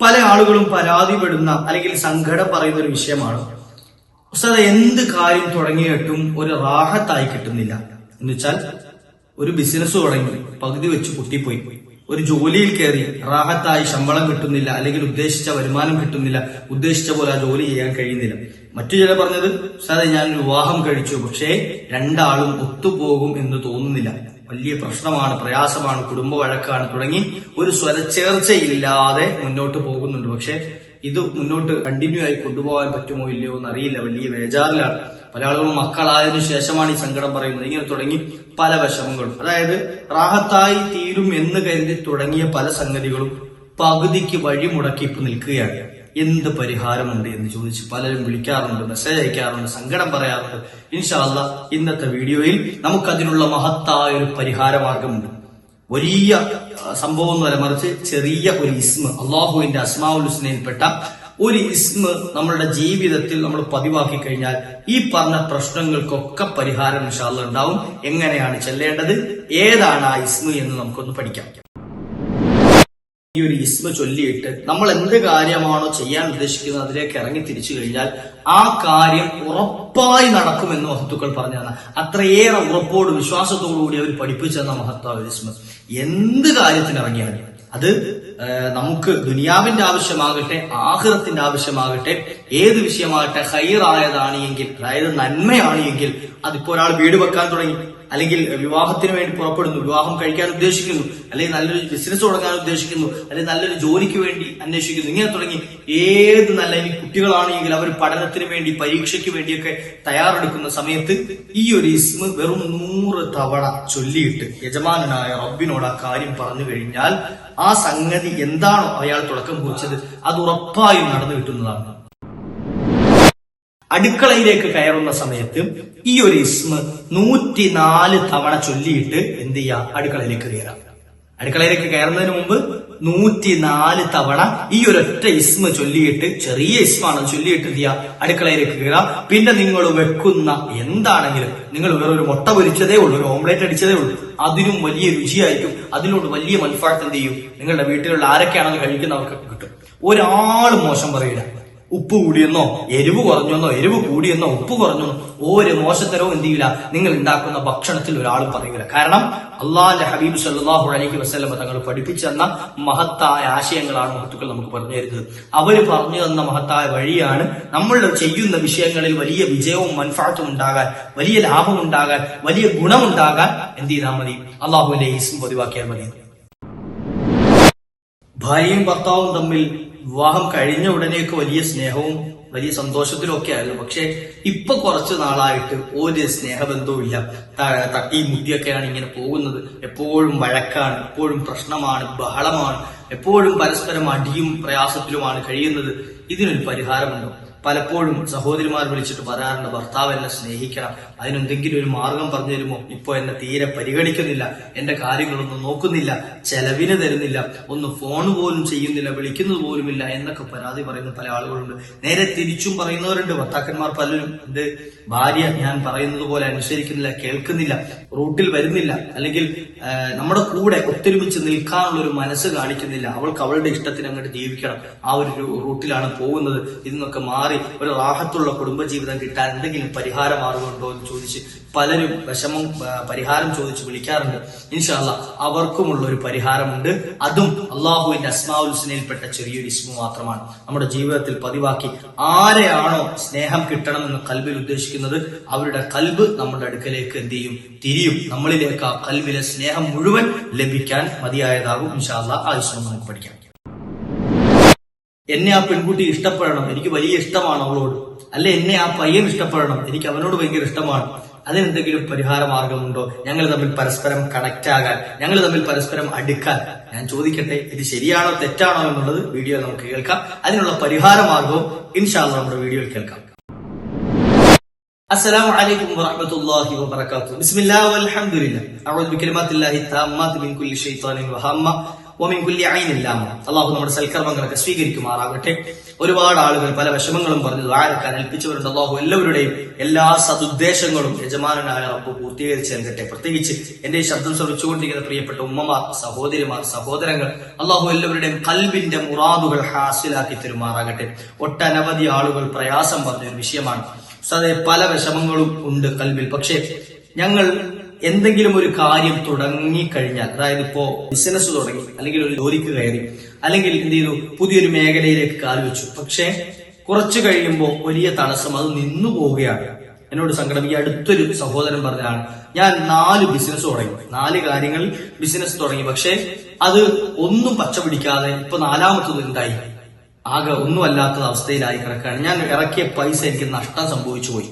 പല ആളുകളും പരാതിപ്പെടുന്ന അല്ലെങ്കിൽ സങ്കടം പറയുന്ന ഒരു വിഷയമാണ് ഉസ്താദ്, എന്ത് കാര്യം തുടങ്ങിയിട്ടും ഒരു റാഹത്തായി കിട്ടുന്നില്ല. എന്ന് വെച്ചാൽ ഒരു ബിസിനസ് തുടങ്ങി പകുതി വെച്ച് പൊട്ടിപ്പോയി, ഒരു ജോലിയിൽ കയറി റാഹത്തായി ശമ്പളം കിട്ടുന്നില്ല, അല്ലെങ്കിൽ ഉദ്ദേശിച്ച വരുമാനം കിട്ടുന്നില്ല, ഉദ്ദേശിച്ച പോലെ ആ ജോലി ചെയ്യാൻ കഴിയുന്നില്ല. മറ്റു ചില പറഞ്ഞത് ഉസ്താദ്, ഞാൻ വിവാഹം കഴിച്ചു, പക്ഷേ രണ്ടാളും ഒത്തുപോകും എന്ന് തോന്നുന്നില്ല, വലിയ പ്രശ്നമാണ്, പ്രയാസമാണ്, കുടുംബ വഴക്കാണ് തുടങ്ങി ഒരു സ്വരച്ചേർച്ചയില്ലാതെ മുന്നോട്ട് പോകുന്നുണ്ട്. പക്ഷെ ഇത് മുന്നോട്ട് കണ്ടിന്യൂ ആയി കൊണ്ടുപോകാൻ പറ്റുമോ ഇല്ലയോ എന്ന് അറിയില്ല, വലിയ വേജാറിലാണ്. പല ആളുകളും മക്കളായതിനു ശേഷമാണ് ഈ സങ്കടം പറയുന്നത്. ഇങ്ങനെ തുടങ്ങി പല വിഷമങ്ങളും, അതായത് റാഹത്തായി തീരും എന്ന് കരുതി തുടങ്ങിയ പല സംഗതികളും പകുതിക്ക് വഴിമുടക്കി ഇപ്പൊ നിൽക്കുകയാണ്. എന്ത് പരിഹാരമുണ്ട് എന്ന് ചോദിച്ച് പലരും വിളിക്കാറുണ്ട്, മെസ്സേജ് അയക്കാറുണ്ട്, സങ്കടം പറയാറുണ്ട്. ഇൻഷാ അല്ലാഹ് ഇന്നത്തെ വീഡിയോയിൽ നമുക്കതിനുള്ള മഹത്തായ ഒരു പരിഹാര മാർഗമുണ്ട്. വലിയ സംഭവം എന്ന് പറയാൻ മറിച്ച് ചെറിയ ഒരു ഇസ്മ, അള്ളാഹുവിന്റെ അസ്മാഉൽ ഹുസ്നയിൽപ്പെട്ട ഒരു ഇസ്മ നമ്മളുടെ ജീവിതത്തിൽ നമ്മൾ പതിവാക്കി കഴിഞ്ഞാൽ ഈ പറഞ്ഞ പ്രശ്നങ്ങൾക്കൊക്കെ പരിഹാരം ഇൻഷാ അല്ലാഹ് ഉണ്ടാവും. എങ്ങനെയാണ് ചെല്ലേണ്ടത്, ഏതാണ് ആ ഇസ്മ എന്ന് നമുക്കൊന്ന് പഠിക്കാം. ഈ ഒരു ഇസ്മ ചൊല്ലിയിട്ട് നമ്മൾ എന്ത് കാര്യമാണോ ചെയ്യാൻ ഉദ്ദേശിക്കുന്നത് അതിലേക്ക് ഇറങ്ങി തിരിച്ചു കഴിഞ്ഞാൽ ആ കാര്യം ഉറപ്പായി നടക്കുമെന്ന് മഹത്തുക്കൾ പറഞ്ഞു തന്ന, അത്രയേറെ ഉറപ്പോട് വിശ്വാസത്തോടു കൂടി അവർ പഠിപ്പിച്ചു തന്ന മഹത്തായ ഇസ്മ. എന്ത് കാര്യത്തിനിറങ്ങിയാലും അത് നമുക്ക് ദുനിയാവിന്റെ ആവശ്യമാകട്ടെ, ആഖിറത്തിന്റെ ആവശ്യമാകട്ടെ, ഏത് വിഷയമാകട്ടെ, ഖൈറായതാണ് എങ്കിൽ, അതായത് നന്മയാണ് എങ്കിൽ, അതിപ്പോ ഒരാൾ വീട് വെക്കാൻ തുടങ്ങി, അല്ലെങ്കിൽ വിവാഹത്തിന് വേണ്ടി പുറപ്പെടുന്നു, വിവാഹം കഴിക്കാൻ ഉദ്ദേശിക്കുന്നു, അല്ലെങ്കിൽ നല്ലൊരു ബിസിനസ് തുടങ്ങാൻ ഉദ്ദേശിക്കുന്നു, അല്ലെങ്കിൽ നല്ലൊരു ജോലിക്ക് വേണ്ടി അന്വേഷിക്കുന്നു, ഇങ്ങനെ തുടങ്ങി ഏത് നല്ല, ഇനി കുട്ടികളാണെങ്കിൽ അവർ പഠനത്തിന് വേണ്ടി, പരീക്ഷയ്ക്ക് വേണ്ടിയൊക്കെ തയ്യാറെടുക്കുന്ന സമയത്ത് ഈ ഒരു ഇസ്മ വെറും 100 തവണ ചൊല്ലിയിട്ട് യജമാനായ റബ്ബിനോട് ആ കാര്യം പറഞ്ഞു കഴിഞ്ഞാൽ ആ സംഗതി എന്താണോ അയാൾ തുടക്കം കുറിച്ചത് അത് ഉറപ്പായും നടന്നു കിട്ടുന്നതാണ്. അടുക്കളയിലേക്ക് കയറുന്ന സമയത്ത് ഈ ഒരു ഇസ്മ 104 തവണ ചൊല്ലിയിട്ട് എന്ത് ചെയ്യാ, അടുക്കളയിലേക്ക് കയറാം. അടുക്കളയിലേക്ക് കയറുന്നതിന് മുമ്പ് 104 തവണ ഈ ഒരൊറ്റ ഇസ്മ ചൊല്ലിയിട്ട്, ചെറിയ ഇസ്മാണ് ചൊല്ലിയിട്ട് എന്ത് ചെയ്യാ, അടുക്കളയിലേക്ക് കയറാം. പിന്നെ നിങ്ങൾ വെക്കുന്ന എന്താണെങ്കിലും, നിങ്ങൾ വേറൊരു മുട്ട പൊരിച്ചതേ ഉള്ളൂ, ഒരു ഓംലേറ്റ് അടിച്ചതേ ഉള്ളൂ, അതിനും വലിയ രുചിയായിരിക്കും, അതിനോട് വലിയ മൻഫഅത്ത് എന്ത് ചെയ്യും, നിങ്ങളുടെ വീട്ടിലുള്ള ആരൊക്കെയാണെന്ന് കഴിക്കുന്നവർക്കൊക്കെ കിട്ടും. ഒരാളും മോശം പറയില്ല. ഉപ്പ് കൂടിയെന്നോ എരിവ് കുറഞ്ഞെന്നോ, എരിവ് കൂടിയെന്നോ ഉപ്പ് കുറഞ്ഞെന്നോ ഒരു മോശത്തരവും എന്ത് ചെയ്യില്ല നിങ്ങൾ ഉണ്ടാക്കുന്ന ഭക്ഷണത്തിൽ ഒരാളും പറയില്ല. കാരണം അള്ളാന്റെ ഹബീബ് സല്ലല്ലാഹു അലൈഹി വസല്ലം തങ്ങൾ പഠിപ്പിച്ചു തന്ന മഹത്തായ ആശയങ്ങളാണ് മഹത്തുക്കൾ നമുക്ക് പറഞ്ഞു തരുന്നത്. അവര് പറഞ്ഞു തന്ന മഹത്തായ വഴിയാണ് നമ്മൾ ചെയ്യുന്ന വിഷയങ്ങളിൽ വലിയ വിജയവും മൻഫഅത്തും ഉണ്ടാകാൻ, വലിയ ലാഭം ഉണ്ടാകാൻ, വലിയ ഗുണമുണ്ടാകാൻ എന്ത് ചെയ്താൽ മതി, അള്ളാഹുവിന്റെ ഇസ്മ പതിവാക്കിയാൽ മതി. ഭാര്യയും ഭർത്താവും തമ്മിൽ വിവാഹം കഴിഞ്ഞ ഉടനെയൊക്കെ വലിയ സ്നേഹവും വലിയ സന്തോഷത്തിലും ഒക്കെ ആയിരുന്നു. പക്ഷെ ഇപ്പൊ കുറച്ചു നാളായിട്ട് ഒരു സ്നേഹബന്ധവും ഇല്ല. തട്ടി മുട്ടിയൊക്കെയാണ് ഇങ്ങനെ പോകുന്നത്. എപ്പോഴും വഴക്കാണ്, എപ്പോഴും പ്രശ്നമാണ്, ബഹളമാണ്, എപ്പോഴും പരസ്പരം അടിയും പ്രയാസത്തിലുമാണ് കഴിയുന്നത്. ഇതിനൊരു പരിഹാരമുണ്ടോ? പലപ്പോഴും സഹോദരിമാർ വിളിച്ചിട്ട് പറയാറുണ്ട്, ഭർത്താവ് എന്നെ സ്നേഹിക്കണം, അതിനെന്തെങ്കിലും ഒരു മാർഗം പറഞ്ഞു തരുമോ, ഇപ്പൊ എന്നെ തീരെ പരിഗണിക്കുന്നില്ല, എന്റെ കാര്യങ്ങളൊന്നും നോക്കുന്നില്ല, ചെലവിന് തരുന്നില്ല, ഒന്ന് ഫോൺ പോലും ചെയ്യുന്നില്ല, വിളിക്കുന്നത് പോലുമില്ല എന്നൊക്കെ പരാതി പറയുന്ന പല ആളുകളുണ്ട്. നേരെ തിരിച്ചും പറയുന്നവരുണ്ട്. ഭർത്താക്കന്മാർ പലരും എന്റെ ഭാര്യ ഞാൻ പറയുന്നത് പോലെ അനുസരിക്കുന്നില്ല, കേൾക്കുന്നില്ല, റൂട്ടിൽ വരുന്നില്ല, അല്ലെങ്കിൽ നമ്മുടെ കൂടെ ഒത്തൊരുമിച്ച് നിൽക്കാനുള്ള ഒരു മനസ്സ് കാണിക്കുന്നില്ല, അവൾക്ക് അവളുടെ ഇഷ്ടത്തിന് അങ്ങോട്ട് ജീവിക്കണം, ആ ഒരു റൂട്ടിലാണ് പോകുന്നത്. ഇതിന്നൊക്കെ മാറി ഒരു റാഹത്തുള്ള കുടുംബജീവിതം കിട്ടാൻ എന്തെങ്കിലും പരിഹാര മാർഗമുണ്ടോ എന്ന് ചോദിച്ച് പലരും പരിഹാരം ചോദിച്ച് വിളിക്കാറുണ്ട്. ഇൻഷാ അല്ലാഹ് അവർക്കുമുള്ള ഒരു പരിഹാരമുണ്ട്. അതും അള്ളാഹുവിന്റെ അസ്മാഉൽ ഹുസ്നയിൽപ്പെട്ട ചെറിയൊരു ഇസ്മ മാത്രമാണ്. നമ്മുടെ ജീവിതത്തിൽ പതിവാക്കി ആരെയാണോ സ്നേഹം കിട്ടണമെന്ന് കൽബിൽ ഉദ്ദേശിക്കുന്നത് അവരുടെ കൽബ് നമ്മുടെ അടുക്കലേക്ക് എന്ത് ചെയ്യും, തിരിയും. നമ്മളിലേക്ക് ആ കൽബിലെ സ്നേഹം മുഴുവൻ ലഭിക്കാൻ മതിയായതാകും. ഇൻഷാ അല്ലാഹ് ആ ഇസ്മ നമുക്ക് പഠിക്കാം. എന്നെ ആ പെൺകുട്ടി ഇഷ്ടപ്പെടണം, എനിക്ക് വലിയ ഇഷ്ടമാണ് അവളോട്, അല്ലെ എന്നെ ആ പയ്യൻ ഇഷ്ടപ്പെടണം, എനിക്ക് അവനോട് ഭയങ്കര ഇഷ്ടമാണ്, അതിനെന്തെങ്കിലും പരിഹാര മാർഗമുണ്ടോ? ഞങ്ങൾ തമ്മിൽ പരസ്പരം കണക്ട് ആകാൻ, ഞങ്ങൾ തമ്മിൽ പരസ്പരം അടുക്കാൻ. ഞാൻ ചോദിക്കട്ടെ, ഇത് ശരിയാണോ തെറ്റാണോ എന്നുള്ളത് വീഡിയോ നമുക്ക് കേൾക്കാം. അതിനുള്ള പരിഹാര മാർഗവും ഇൻഷാ അല്ലാഹ് നമ്മുടെ വീഡിയോയിൽ കേൾക്കാം. അസ്സലാമു അലൈക്കും വറഹ്മത്തുള്ളാഹി വബറകാതുഹു. ബിസ്മില്ലാഹി വൽഹംദുലില്ലാഹ്. അഊദു ബികലിമാത്തില്ലാഹി തമ്മാത്തി മിൻ കുല്ലി ശൈത്വാനിൻ വഹമ്മ വമിൻ കുല്ലി ഐനിൻ ലാമ. അള്ളാഹു നമ്മുടെ സൽക്കർമ്മങ്ങളൊക്കെ സ്വീകരിക്കുമാറാകട്ടെ. ഒരുപാട് ആളുകൾ പല വിഷമങ്ങളും പറഞ്ഞു ദുആരക്കാൻ ഏൽപ്പിച്ചവരുണ്ട്. അള്ളാഹു എല്ലാവരുടെയും എല്ലാ സദുദ്ദേശങ്ങളും യജമാനനായ റബ്ബ് പൂർത്തീകരിച്ച് നൽകട്ടെ. പ്രത്യേകിച്ച് എന്റെ ഈ ശബ്ദം ശ്രമിച്ചുകൊണ്ടിരിക്കുന്ന പ്രിയപ്പെട്ട ഉമ്മമാർ, സഹോദരിമാർ, സഹോദരങ്ങൾ, അള്ളാഹു എല്ലാവരുടെയും കൽബിന്റെ മുറാദുകൾ ഹാസിലാക്കി തരുമാറാകട്ടെ. ഒട്ടനവധി ആളുകൾ പ്രയാസം പറഞ്ഞ ഒരു വിഷയമാണ്. അതെ, പല വിഷമങ്ങളും ഉണ്ട് കൽബിൽ. പക്ഷേ ഞങ്ങൾ എന്തെങ്കിലും ഒരു കാര്യം തുടങ്ങിക്കഴിഞ്ഞാൽ, അതായത് ഇപ്പോ ബിസിനസ് തുടങ്ങി, അല്ലെങ്കിൽ ഒരു ജോലിക്ക് കയറി, അല്ലെങ്കിൽ എന്ത് ചെയ്തു പുതിയൊരു മേഖലയിലേക്ക് കാലുവെച്ചു, പക്ഷെ കുറച്ചു കഴിയുമ്പോൾ വലിയ തടസ്സം അത് നിന്നു പോവുകയാണ്. എന്നോട് സങ്കടം. ഈ അടുത്തൊരു സഹോദരൻ പറഞ്ഞാണ്, ഞാൻ 4 ബിസിനസ് തുടങ്ങി, 4 കാര്യങ്ങൾ ബിസിനസ് തുടങ്ങി, പക്ഷെ അത് ഒന്നും പച്ച പിടിക്കാതെ ഇപ്പൊ 4ാമത്തത് എന്തായി, ആകെ ഒന്നുമല്ലാത്ത അവസ്ഥയിലായി കിടക്കുകയാണ്. ഞാൻ ഇറക്കിയ പൈസ എനിക്ക് നഷ്ടം സംഭവിച്ചു പോയി.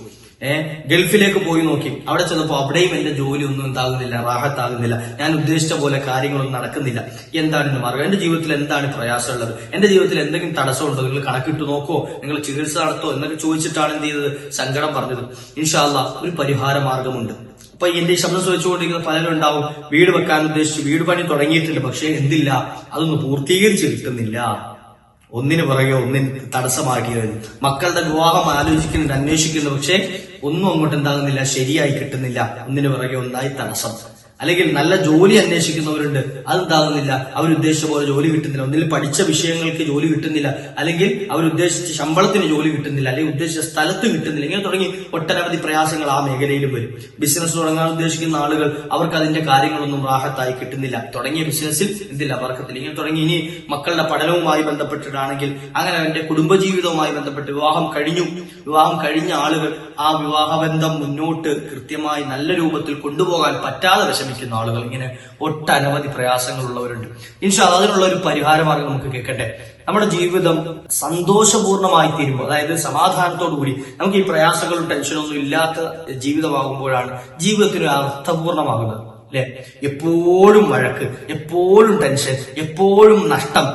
ഗൾഫിലേക്ക് പോയി നോക്കി, അവിടെ ചെന്നപ്പോ അവിടെയും എന്റെ ജോലി ഒന്നും എന്താകുന്നില്ല, റാഹത്താകുന്നില്ല, ഞാൻ ഉദ്ദേശിച്ച പോലെ കാര്യങ്ങളൊന്നും നടക്കുന്നില്ല. എന്താണ് എന്റെ മാർഗം? എന്റെ ജീവിതത്തിൽ എന്താണ് പ്രയാസമുള്ളത്? എന്റെ ജീവിതത്തിൽ എന്തെങ്കിലും തടസ്സമുണ്ടോ? നിങ്ങൾ കണക്കിട്ട് നോക്കോ, നിങ്ങൾ ചികിത്സ നടത്തോ എന്നൊക്കെ ചോദിച്ചിട്ടാണ് എന്ത് ചെയ്തത്, സങ്കടം പറഞ്ഞത്. ഇൻഷാ അല്ലാഹ് ഒരു പരിഹാര മാർഗമുണ്ട്. അപ്പൊ എന്റെ ശബ്ദം ചോദിച്ചുകൊണ്ടിരിക്കുന്ന പലരും ഉണ്ടാവും, വീട് വെക്കാൻ ഉദ്ദേശിച്ച് വീട് പണി തുടങ്ങിയിട്ടുണ്ട്, പക്ഷെ എന്തില്ല, അതൊന്നും പൂർത്തീകരിച്ച് കിട്ടുന്നില്ല. ഒന്നിന് പുറകെ ഒന്നിന് തടസ്സമാക്കിയത്. മക്കളുടെ വിവാഹം ആലോചിക്കുന്നുണ്ട്, അന്വേഷിക്കുന്നു, പക്ഷെ ഒന്നും അങ്ങോട്ട് എന്താകുന്നില്ല, ശരിയായി കിട്ടുന്നില്ല. ഒന്നിന് പുറകെ ഒന്നായി തടസ്സം. അല്ലെങ്കിൽ നല്ല ജോലി അന്വേഷിക്കുന്നവരുണ്ട്, അതെന്താകുന്നില്ല, അവരുദ്ദേശിച്ച പോലെ ജോലി കിട്ടുന്നില്ല. ഒന്നിൽ പഠിച്ച വിഷയങ്ങൾക്ക് ജോലി കിട്ടുന്നില്ല, അല്ലെങ്കിൽ അവരുദ്ദേശിച്ച ശമ്പളത്തിന് ജോലി കിട്ടുന്നില്ല, അല്ലെങ്കിൽ ഉദ്ദേശിച്ച സ്ഥലത്ത് കിട്ടുന്നില്ല. ഇങ്ങനെ തുടങ്ങി ഒട്ടനവധി പ്രയാസങ്ങൾ ആ മേഖലയിലും വരും. ബിസിനസ് തുടങ്ങാൻ ഉദ്ദേശിക്കുന്ന ആളുകൾ, അവർക്ക് അതിന്റെ കാര്യങ്ങളൊന്നും റാഹത്തായി കിട്ടുന്നില്ല. തുടങ്ങിയ ബിസിനസ്സിൽ എന്തില്ല, വർക്കത്തില്ല. ഇങ്ങനെ തുടങ്ങി ഇനി മക്കളുടെ പഠനവുമായി ബന്ധപ്പെട്ടിട്ടാണെങ്കിൽ അങ്ങനെ എന്റെ കുടുംബജീവിതവുമായി ബന്ധപ്പെട്ട് വിവാഹം കഴിഞ്ഞ ആളുകൾ ആ വിവാഹബന്ധം മുന്നോട്ട് കൃത്യമായി നല്ല രൂപത്തിൽ കൊണ്ടുപോകാൻ പറ്റാതെ വിഷമിക്കുന്ന ആളുകൾ, ഇങ്ങനെ ഒട്ടനവധി പ്രയാസങ്ങളുള്ളവരുണ്ട്. ഇൻഷാ അല്ലാഹ് അതിനുള്ള ഒരു പരിഹാര മാർഗം നമുക്ക് കേൾക്കട്ടെ. നമ്മുടെ ജീവിതം സന്തോഷപൂർണമായി തീരുമ്പോൾ, അതായത് സമാധാനത്തോടു കൂടി നമുക്ക് ഈ പ്രയാസങ്ങളും ടെൻഷനൊന്നും ഇല്ലാത്ത ജീവിതമാകുമ്പോഴാണ് ജീവിതത്തിന് അർത്ഥപൂർണമാകുന്നത്. അല്ലെ? എപ്പോഴും വഴക്ക്, എപ്പോഴും ടെൻഷൻ, എപ്പോഴും നഷ്ടം,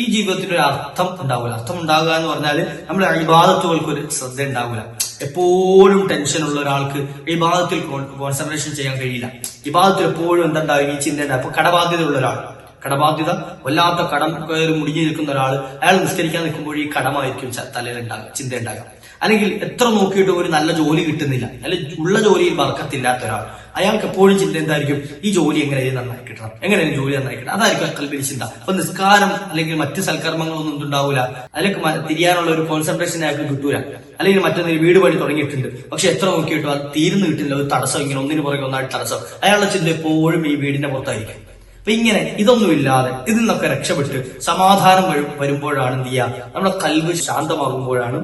ഈ ജീവിതത്തിന് ഒരു അർത്ഥം ഉണ്ടാവില്ല. അർത്ഥം ഉണ്ടാകുക എന്ന് പറഞ്ഞാൽ നമ്മുടെ ഇബാദത്തുകൾക്ക് ഒരു ശ്രദ്ധ ഉണ്ടാവില്ല. എപ്പോഴും ടെൻഷൻ ഉള്ള ഒരാൾക്ക് ഇബാദത്തിൽ കോൺസെൻട്രേഷൻ ചെയ്യാൻ കഴിയില്ല. ഇബാദത്തിൽ എപ്പോഴും എന്തുണ്ടാവും, ഈ ചിന്ത ഉണ്ടാവും. അപ്പൊ കടബാധ്യത ഉള്ള ഒരാൾ, കടബാധ്യത വല്ലാത്ത കടം കയറി മുടിഞ്ഞു നിൽക്കുന്ന ഒരാൾ, അയാൾ നിസ്കരിക്കാൻ നിൽക്കുമ്പോൾ ഈ കടമായിരിക്കും തലയിലുണ്ടാകുക, ചിന്ത ഉണ്ടാകുക. അല്ലെങ്കിൽ എത്ര നോക്കിയിട്ട് ഒരു നല്ല ജോലി കിട്ടുന്നില്ല, അല്ലെങ്കിൽ ഉള്ള ജോലിയിൽ വർക്കത്തില്ലാത്ത ഒരാൾ, അയാൾക്ക് എപ്പോഴും ചിന്ത എന്തായിരിക്കും, ഈ ജോലി എങ്ങനെയും നന്നായി കിട്ടണം, എങ്ങനെയും ജോലി നന്നായി കിട്ടണം, അതായിരിക്കും കൽബിൽ ചിന്ത. അപ്പൊ നിസ്കാരം അല്ലെങ്കിൽ മറ്റ് സൽക്കർമ്മങ്ങളൊന്നും ഉണ്ടാവില്ല, അതിലേക്ക് തിരിയാനുള്ള ഒരു കോൺസെൻട്രേഷൻ അയാൾക്ക് കിട്ടൂല. അല്ലെങ്കിൽ മറ്റൊന്നൊരു വീട് പണി തുടങ്ങിയിട്ടുണ്ട്, പക്ഷെ എത്ര നോക്കിയിട്ടും അത് തീർന്നു കിട്ടില്ല, ഒരു തടസ്സം, ഇങ്ങനെ ഒന്നിനു പുറകെ ഒന്നായിട്ട് തടസ്സം. അയാളുടെ ചിന്ത എപ്പോഴും ഈ വീടിന്റെ പുറത്തായിരിക്കും. അപ്പൊ ഇങ്ങനെ ഇതൊന്നുമില്ലാതെ ഇതിൽ നിന്നൊക്കെ രക്ഷപ്പെട്ട് സമാധാനം വരുമ്പോഴാണ് എന്ത് ചെയ്യുക, നമ്മുടെ കൽബ് ശാന്തമാകുമ്പോഴാണ്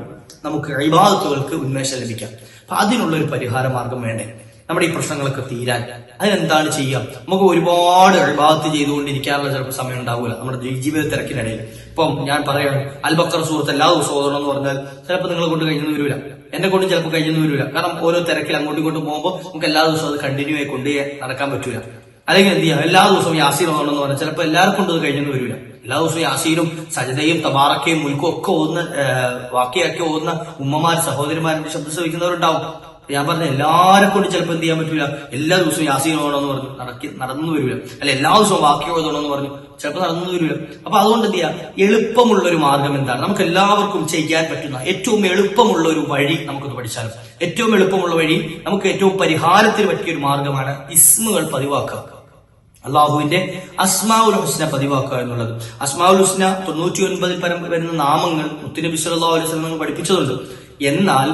നമുക്ക് ഇബാദത്തുകൾക്ക് ഉന്മേഷം ലഭിക്കാം. അപ്പൊ അതിനുള്ള ഒരു പരിഹാര മാർഗം വേണ്ടേ നമ്മുടെ ഈ പ്രശ്നങ്ങളൊക്കെ തീരാൻ? അതിനെന്താണ് ചെയ്യാം? നമുക്ക് ഒരുപാട് ഇബാദത്ത് ചെയ്തുകൊണ്ടിരിക്കാനുള്ള ചിലപ്പോൾ സമയം ഉണ്ടാവില്ല നമ്മുടെ ജീവിത തിരക്കിനിടയിൽ. ഇപ്പം ഞാൻ പറയാം, അൽബക്കർ സൂറത്ത് എല്ലാ ദിവസവും ഓതണം എന്ന് പറഞ്ഞാൽ ചിലപ്പോൾ നിങ്ങളെ കൊണ്ട് കഴിഞ്ഞെന്ന് വരില്ല, എന്നെ കൊണ്ട് ചിലപ്പോൾ കഴിഞ്ഞെന്ന് വരില്ല. കാരണം ഓരോ തിരക്കിൽ അങ്ങോട്ടും ഇങ്ങോട്ടും പോകുമ്പോൾ നമുക്ക് എല്ലാ ദിവസവും അത് കണ്ടിന്യൂ ആയി കൊണ്ട് നടക്കാൻ പറ്റൂല. അല്ലെങ്കിൽ എന്ത് ചെയ്യാം, എല്ലാ ദിവസവും യാസീൻ ഓതണമെന്ന് പറഞ്ഞാൽ ചിലപ്പോൾ എല്ലാവർക്കും കൊണ്ട് അത് കഴിഞ്ഞെന്ന് വരില്ല. എല്ലാ ദിവസവും യാസീനും സജദയും തബാറക്കയും മുൽക്കും ഒക്കെ ഓതുന്ന വാക്കിയാക്കി ഓതുന്ന ഉമ്മമാർ, സഹോദരിമാരുടെ ശബ്ദം ശ്രവിക്കുന്നവരുണ്ടാവും. ഞാൻ പറഞ്ഞ എല്ലാവരെ കൊണ്ട് ചിലപ്പോൾ എന്ത് ചെയ്യാൻ പറ്റൂല, എല്ലാ ദിവസവും യാസീൻ ഓതണമെന്ന് പറഞ്ഞു നടന്നു വരില്ല, അല്ലെ എല്ലാ ദിവസവും വാക്യം ഓതണമെന്ന് പറഞ്ഞു ചിലപ്പോൾ നടന്നു വരില്ല. അപ്പൊ അതുകൊണ്ട് എന്ത് ചെയ്യാം, എളുപ്പമുള്ള ഒരു മാർഗം എന്താണ്, നമുക്ക് എല്ലാവർക്കും ചെയ്യാൻ പറ്റുന്ന ഏറ്റവും എളുപ്പമുള്ള ഒരു വഴി നമുക്കൊന്ന് പഠിച്ചാലും. ഏറ്റവും എളുപ്പമുള്ള വഴി, നമുക്ക് ഏറ്റവും പരിഹാരത്തിന് പറ്റിയ ഒരു മാർഗമാണ് ഇസ്മുകൾ പതിവാക്കുക. അള്ളാഹുവിന്റെ അസ്മാഉൽ ഹുസ്ന പതിവാക്കുക എന്നുള്ളത്. അസ്മാഉൽ ഹുസ്ന 99 പരം വരുന്ന നാമങ്ങൾ മുത്തുനബി സല്ലല്ലാഹു അലൈഹി വസല്ലം പഠിപ്പിച്ചതുണ്ട്. എന്നാൽ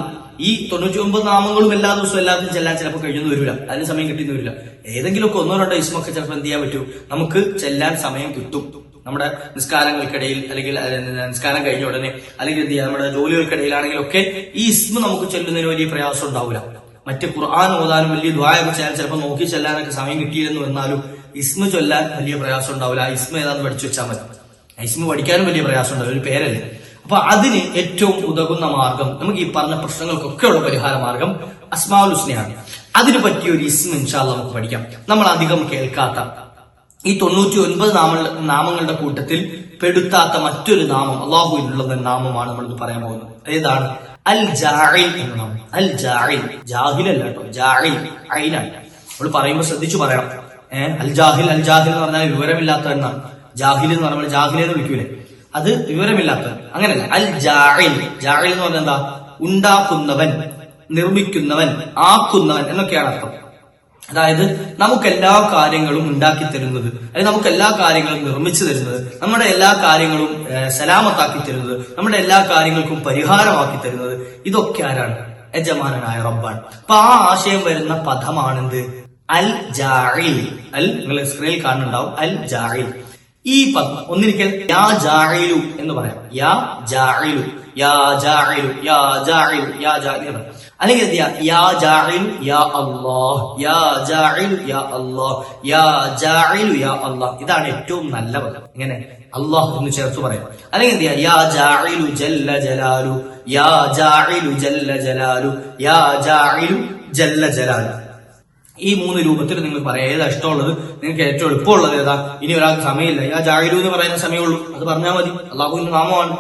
ഈ 99 നാമങ്ങളും എല്ലാ ദിവസവും എല്ലാവർക്കും ചെല്ലാൻ ചിലപ്പോൾ കഴിഞ്ഞൊന്നും വരില്ല, അതിന് സമയം കിട്ടിയെന്ന് വരില്ല. ഏതെങ്കിലുമൊക്കെ 1-2 ഇസ്മൊക്കെ ചിലപ്പോൾ എന്ത് ചെയ്യാൻ പറ്റും, നമുക്ക് ചെല്ലാൻ സമയം കിട്ടും. നമ്മുടെ നിസ്കാരങ്ങൾക്കിടയിൽ, അല്ലെങ്കിൽ നിസ്കാരം കഴിഞ്ഞ ഉടനെ, അല്ലെങ്കിൽ എന്ത് ചെയ്യാം, നമ്മുടെ ജോലികൾക്കിടയിലാണെങ്കിലൊക്കെ ഈ ഇസ്മ നമുക്ക് ചെല്ലുന്നതിന് വലിയ പ്രയാസം ഉണ്ടാവില്ല. മറ്റ് ഖുർആൻ ഓതാനും വലിയ ദുആയൊക്കെ ചെയ്യാൻ ചിലപ്പോൾ നോക്കി ചെല്ലാനൊക്കെ സമയം കിട്ടിയിരുന്നു എന്നാലും ഇസ്മ ചൊല്ലാൻ വലിയ പ്രയാസം ഉണ്ടാവില്ല. ആ ഇസ്മ ഏതാന്ന് പഠിച്ചു വെച്ചാൽ മതി. ഇസ്മ പഠിക്കാനും വലിയ പ്രയാസം ഉണ്ടാവില്ല, ഒരു പേരല്ലേ. അപ്പൊ അതിന് ഏറ്റവും ഉതകുന്ന മാർഗം, നമുക്ക് ഈ പറഞ്ഞ പ്രശ്നങ്ങൾക്കൊക്കെയുള്ള പരിഹാര മാർഗം അസ്മാഉൽ ഹുസ്നയാണ്. അതിന് പറ്റിയ ഒരു ഇസ്മ ഇൻഷാ അല്ലാഹ് നമുക്ക് പഠിക്കാം. നമ്മൾ അധികം കേൾക്കാത്ത ഈ 99 നാമങ്ങളുടെ കൂട്ടത്തിൽ പെടുത്താത്ത മറ്റൊരു നാമം, അള്ളാഹുവിനുള്ള നാമമാണ് നമ്മളിത് പറയാൻ പോകുന്നത്. ഏതാണ്? അൽ ജാഇൽ എന്ന നാമം. അൽ ജാഇൽ, ജാഹിലല്ല കേട്ടോ, ജാഇൽ ഐനാണ്. നമ്മൾ പറയുമ്പോൾ ശ്രദ്ധിച്ചു പറയണം. അൽ ജാഹിൽ എന്ന് പറഞ്ഞാൽ വിവരമില്ലാത്ത എന്നാണ്. ജാഹിൽ എന്ന് പറയുമ്പോൾ ജാഹിലെന്ന് വിളിക്കൂലേ, അത് വിവരമില്ലാത്തവൻ. അങ്ങനല്ല, അൽ ജാഇൽ. ജാഇൽ എന്ന് പറഞ്ഞാൽ എന്താ? ഉണ്ടാക്കുന്നവൻ, നിർമ്മിക്കുന്നവൻ, ആക്കുന്നവൻ എന്നൊക്കെയാണ് അർത്ഥം. അതായത് നമുക്ക് എല്ലാ കാര്യങ്ങളും ഉണ്ടാക്കി തരുന്നത്, അല്ലെങ്കിൽ നമുക്ക് എല്ലാ കാര്യങ്ങളും നിർമ്മിച്ചു തരുന്നത്, നമ്മുടെ എല്ലാ കാര്യങ്ങളും സലാമത്താക്കി തരുന്നത്, നമ്മുടെ എല്ലാ കാര്യങ്ങൾക്കും പരിഹാരമാക്കി തരുന്നത്, ഇതൊക്കെ ആരാണ്? യജമാനനായ റബ്ബാണ്. അപ്പൊ ആ ആശയം വരുന്ന പദമാണെന്ത്? അൽ ജാഇൽ. അൽ നിങ്ങൾ സ്ക്രീനിൽ കാണുന്നുണ്ടാവും, അൽ ജാഇൽ. ഈ പദം ഒന്നിരിക്കൽ യാ ജാഇലു എന്ന് പറയാം. യാ ജാഇലു, യാ ജാഇലു, യാ ജാഇലു, യാ ജാഇലു. അല്ലെങ്കിൽ യാ ജാഇലു യാ അല്ലാഹ്, യാ ജാഇലു യാ അല്ലാഹ്, യാ ജാഇലു യാ അല്ലാഹ്. ഇതാണ് ഏറ്റവും നല്ല പദം. ഇങ്ങനെ അല്ലാഹ് എന്ന് ചേർത്ത് പറയാം. അല്ലെങ്കിൽ യാ ജാഇലു ജല്ല ജലാലു, യാ ജാഇലു ജല്ല ജലാലു, യാ ജാഇലു ജല്ല ജലാലു. ഈ 3 രൂപത്തിൽ നിങ്ങൾ പറയാം. ഏതാ ഇഷ്ടമുള്ളത്? നിങ്ങൾക്ക് ഏറ്റവും എളുപ്പമുള്ളത് ഏതാ? ഇനി ഒരാൾക്ക് സമയമില്ല, യാ ജാഇലു എന്ന് പറയുന്ന സമയമുള്ളൂ, അത് പറഞ്ഞാൽ മതി. അള്ളാഹുവിന്റെ നാമമാണ്.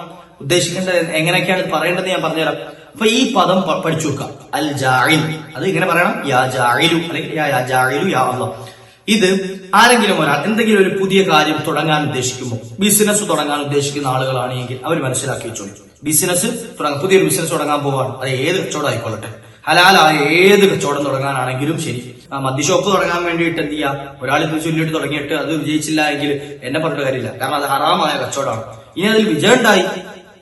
ഉദ്ദേശിക്കേണ്ടത് എങ്ങനെയൊക്കെയാണ് പറയേണ്ടത് ഞാൻ പറഞ്ഞുതരാം. അപ്പൊ ഈ പദം പഠിച്ചു വെക്കാം, അൽ ജാഇൽ. അത് ഇങ്ങനെ പറയണം, യാ ജാഇലു അല്ലെങ്കിൽ യാ ജാഇലു യാ അല്ലാഹ്. ഇത് ആരെങ്കിലും ഒരാൾ എന്തെങ്കിലും ഒരു പുതിയ കാര്യം തുടങ്ങാൻ ഉദ്ദേശിക്കുമ്പോൾ, ബിസിനസ് തുടങ്ങാൻ ഉദ്ദേശിക്കുന്ന ആളുകളാണെങ്കിൽ അവർ മനസ്സിലാക്കി വെച്ചോളൂ. ബിസിനസ് പുതിയൊരു ബിസിനസ് തുടങ്ങാൻ പോവാണ്, അത് ഏത് കച്ചവടം ആയിക്കൊള്ളട്ടെ, ഹലാലായ ഏത് കച്ചവടം തുടങ്ങാനാണെങ്കിലും ശരി. മദ്യഷോപ്പ് തുടങ്ങാൻ വേണ്ടിയിട്ട് എന്ത് ചെയ്യാം? ഒരാൾ ഇത് ചൊല്ലിയിട്ട് തുടങ്ങിയിട്ട് അത് വിജയിച്ചില്ല എങ്കിൽ എന്നെ പറഞ്ഞിട്ട് കാര്യമില്ല, കാരണം അത് ഹറാമായ കച്ചവടമാണ്. ഇനി അതിൽ വിജയം ഉണ്ടായി,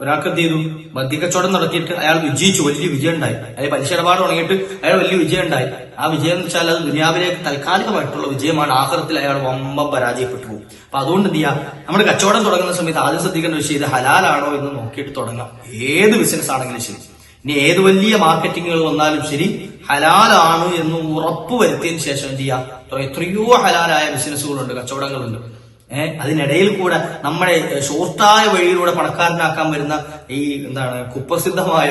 ഒരാൾക്ക് എന്ത് ചെയ്തു? മദ്യക്കച്ചവടം നടത്തിയിട്ട് അയാൾ വിജയിച്ചു, വലിയ വിജയം ഉണ്ടായി. അതായത് പലിശ ഇടപാട് തുടങ്ങിയിട്ട് അയാൾ വലിയ വിജയം ഉണ്ടായി. ആ വിജയം എന്ന് വെച്ചാൽ അത് ദുനിയാവിലേക്ക് താൽക്കാലികമായിട്ടുള്ള വിജയമാണ്, ആഖിറത്തിൽ അയാൾ വമ്പം പരാജയപ്പെട്ടു പോകും. അപ്പൊ അതുകൊണ്ട് എന്ത് ചെയ്യാം? നമ്മുടെ കച്ചവടം തുടങ്ങുന്ന സമയത്ത് ആദ്യം ശ്രദ്ധിക്കേണ്ട വിഷയം, ഇത് ഹലാലാണോ എന്ന് നോക്കിയിട്ട് തുടങ്ങാം. ഏത് ബിസിനസ് ആണെങ്കിലും ശരി, ഇനി ഏത് വലിയ മാർക്കറ്റിങ്ങുകൾ വന്നാലും ശരി, ഹലാലാണ് എന്ന് ഉറപ്പ് വരുത്തിയതിനു ശേഷം എന്ത് ചെയ്യാം? എത്രയോ ഹലാലായ ബിസിനസ്സുകളുണ്ട്, കച്ചവടങ്ങളുണ്ട്. അതിനിടയിൽ കൂടെ നമ്മുടെ ഷോർട്ടായ വഴിയിലൂടെ പണക്കാരനാക്കാൻ വരുന്ന ഈ കുപ്രസിദ്ധമായ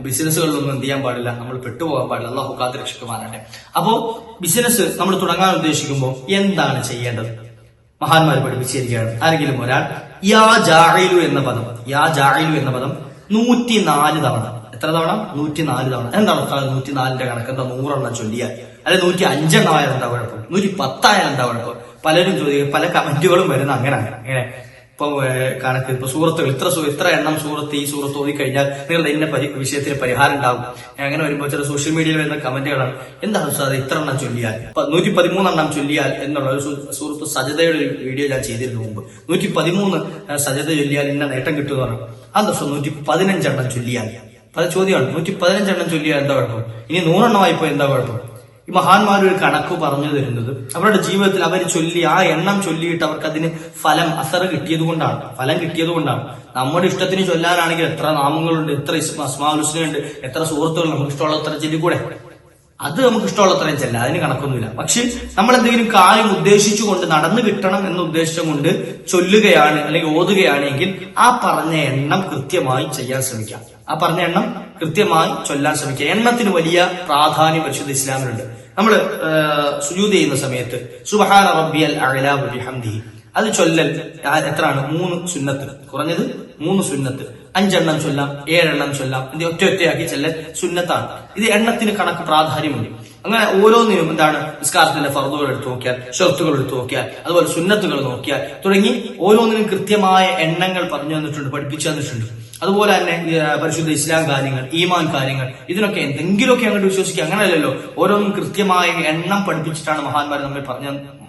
ബിസിനസ്സുകളിലൊന്നും എന്ത് ചെയ്യാൻ പാടില്ല, നമ്മൾ പെട്ടുപോകാൻ പാടില്ല. അല്ലാഹു കാത്ത് രക്ഷിക്കുമാറാകട്ടെ. അപ്പോ ബിസിനസ് നമ്മൾ തുടങ്ങാൻ ഉദ്ദേശിക്കുമ്പോൾ എന്താണ് ചെയ്യേണ്ടത്? മഹാന്മാർ പഠിപ്പിച്ചിരിക്കുകയാണ്. ആരെങ്കിലും ഒരാൾ യാ ജാഇലു എന്ന പദം, യാ ജാഇലു എന്ന പദം 104 തവണ. എത്ര തവണ? 104 തവണ. എന്താണ് 104ന്റെ കണക്ക്? എന്താ 100 എണ്ണം ചൊല്ലിയാൽ? അല്ലെ 105 ആയാൽ എന്താ കുഴപ്പം? 110 ആയാൽ എന്താ കുഴപ്പം? പലരും ചോദിക്കും, പല കമന്റുകളും വരുന്ന അങ്ങനെയാണ്. ഇങ്ങനെ ഇപ്പൊ കണക്ക്, ഇപ്പൊ സൂറത്തുകൾ ഇത്ര എണ്ണം സൂറത്ത്, ഈ സൂറത്ത് ഓതിക്കഴിഞ്ഞാൽ നിങ്ങളുടെ ഇന്ന വിഷയത്തിന് പരിഹാരം ഉണ്ടാകും. അങ്ങനെ വരുമ്പോൾ ചില സോഷ്യൽ മീഡിയയിൽ വരുന്ന കമന്റുകളാണ്, എന്താണ് ഉസ്താദ് ഇത്ര എണ്ണം ചൊല്ലിയാൽ, 113 എണ്ണം ചൊല്ലിയാൽ എന്നുള്ള ഒരു സൂറത്ത് സജദയുടെ ഒരു വീഡിയോ ഞാൻ ചെയ്തിരുന്നു മുമ്പ്. 113 സജദ ചൊല്ലിയാൽ ഇന്ന നേട്ടം കിട്ടുമെന്ന് പറഞ്ഞു. ആ ദിവസം 115 എണ്ണം ചൊല്ലിയാൽ, പല ചോദ്യമാണ്. 115 എണ്ണം ചൊല്ലിയാൽ എന്താ കുഴപ്പം? ഇനി 100 എണ്ണമായിപ്പോ എന്താ കുഴപ്പം? ഈ മഹാന്മാർ ഒരു കണക്ക് പറഞ്ഞു തരുന്നത് അവരുടെ ജീവിതത്തിൽ അവർ ചൊല്ലി ആ എണ്ണം ചൊല്ലിയിട്ട് അവർക്ക് അതിന് അസർ കിട്ടിയത് കൊണ്ടാണ്, ഫലം കിട്ടിയത് കൊണ്ടാണ്. നമ്മുടെ ഇഷ്ടത്തിന് ചൊല്ലാനാണെങ്കിൽ എത്ര നാമങ്ങളുണ്ട്, എത്ര അസ്മാഉൽ ഹുസ്നയുണ്ട്, എത്ര സുഹൃത്തുക്കൾ, നമുക്ക് ഇഷ്ടമുള്ള അത്ര ചൊല്ലിക്കൂടെ? അത് നമുക്ക് ഇഷ്ടമുള്ളത്രയും ചെല്ലാം, അതിന് കണക്കൊന്നുമില്ല. പക്ഷെ നമ്മൾ എന്തെങ്കിലും കാര്യം ഉദ്ദേശിച്ചുകൊണ്ട് നടന്നു കിട്ടണം എന്ന ഉദ്ദേശം കൊണ്ട് ചൊല്ലുകയാണ് അല്ലെങ്കിൽ ഓതുകയാണെങ്കിൽ ആ പറഞ്ഞ എണ്ണം കൃത്യമായി ചെയ്യാൻ ശ്രമിക്കാം. ആ പറഞ്ഞ എണ്ണം കൃത്യമായി ചൊല്ലാൻ ശ്രമിക്കുക. എണ്ണത്തിന് വലിയ പ്രാധാന്യം പരിശുദ്ധ ഇസ്ലാമിലുണ്ട്. നമ്മൾ സുജൂദ് ചെയ്യുന്ന സമയത്ത് സുബ്ഹാന റബ്ബിയൽ അഅ്ലാ വബിഹംദിഹി അത് ചൊല്ലൽ എത്രയാണ്? 3 സുന്നത്ത്, കുറഞ്ഞത് 3 സുന്നത്ത്. 5 എണ്ണം ചൊല്ലാം, 7 എണ്ണം ചൊല്ലാം, ഇത് ഒറ്റയാക്കി ചെല്ലൽ സുന്നത്താണ്. ഇത് എണ്ണത്തിന് കണക്ക് പ്രാധാന്യമുണ്ട്. അങ്ങനെ ഓരോന്നിനും നിസ്കാരത്തിന്റെ ഫർദുകൾ എടുത്തു നോക്കിയാൽ, ഷർത്തുകൾ എടുത്തു നോക്കിയാൽ, അതുപോലെ സുന്നത്തുകൾ നോക്കിയാൽ തുടങ്ങി ഓരോന്നിനും കൃത്യമായ എണ്ണങ്ങൾ പറഞ്ഞു തന്നിട്ടുണ്ട്, പഠിപ്പിച്ചു തന്നിട്ടുണ്ട്. അതുപോലെ തന്നെ പരിശുദ്ധ ഇസ്ലാം കാര്യങ്ങൾ, ഈമാൻ കാര്യങ്ങൾ, ഇതിനൊക്കെ എന്തെങ്കിലുമൊക്കെ അങ്ങോട്ട് വിശ്വസിക്കുക, അങ്ങനെയല്ലല്ലോ. ഓരോന്നും കൃത്യമായ എണ്ണം പഠിപ്പിച്ചിട്ടാണ് മഹാന്മാർ നമ്മെ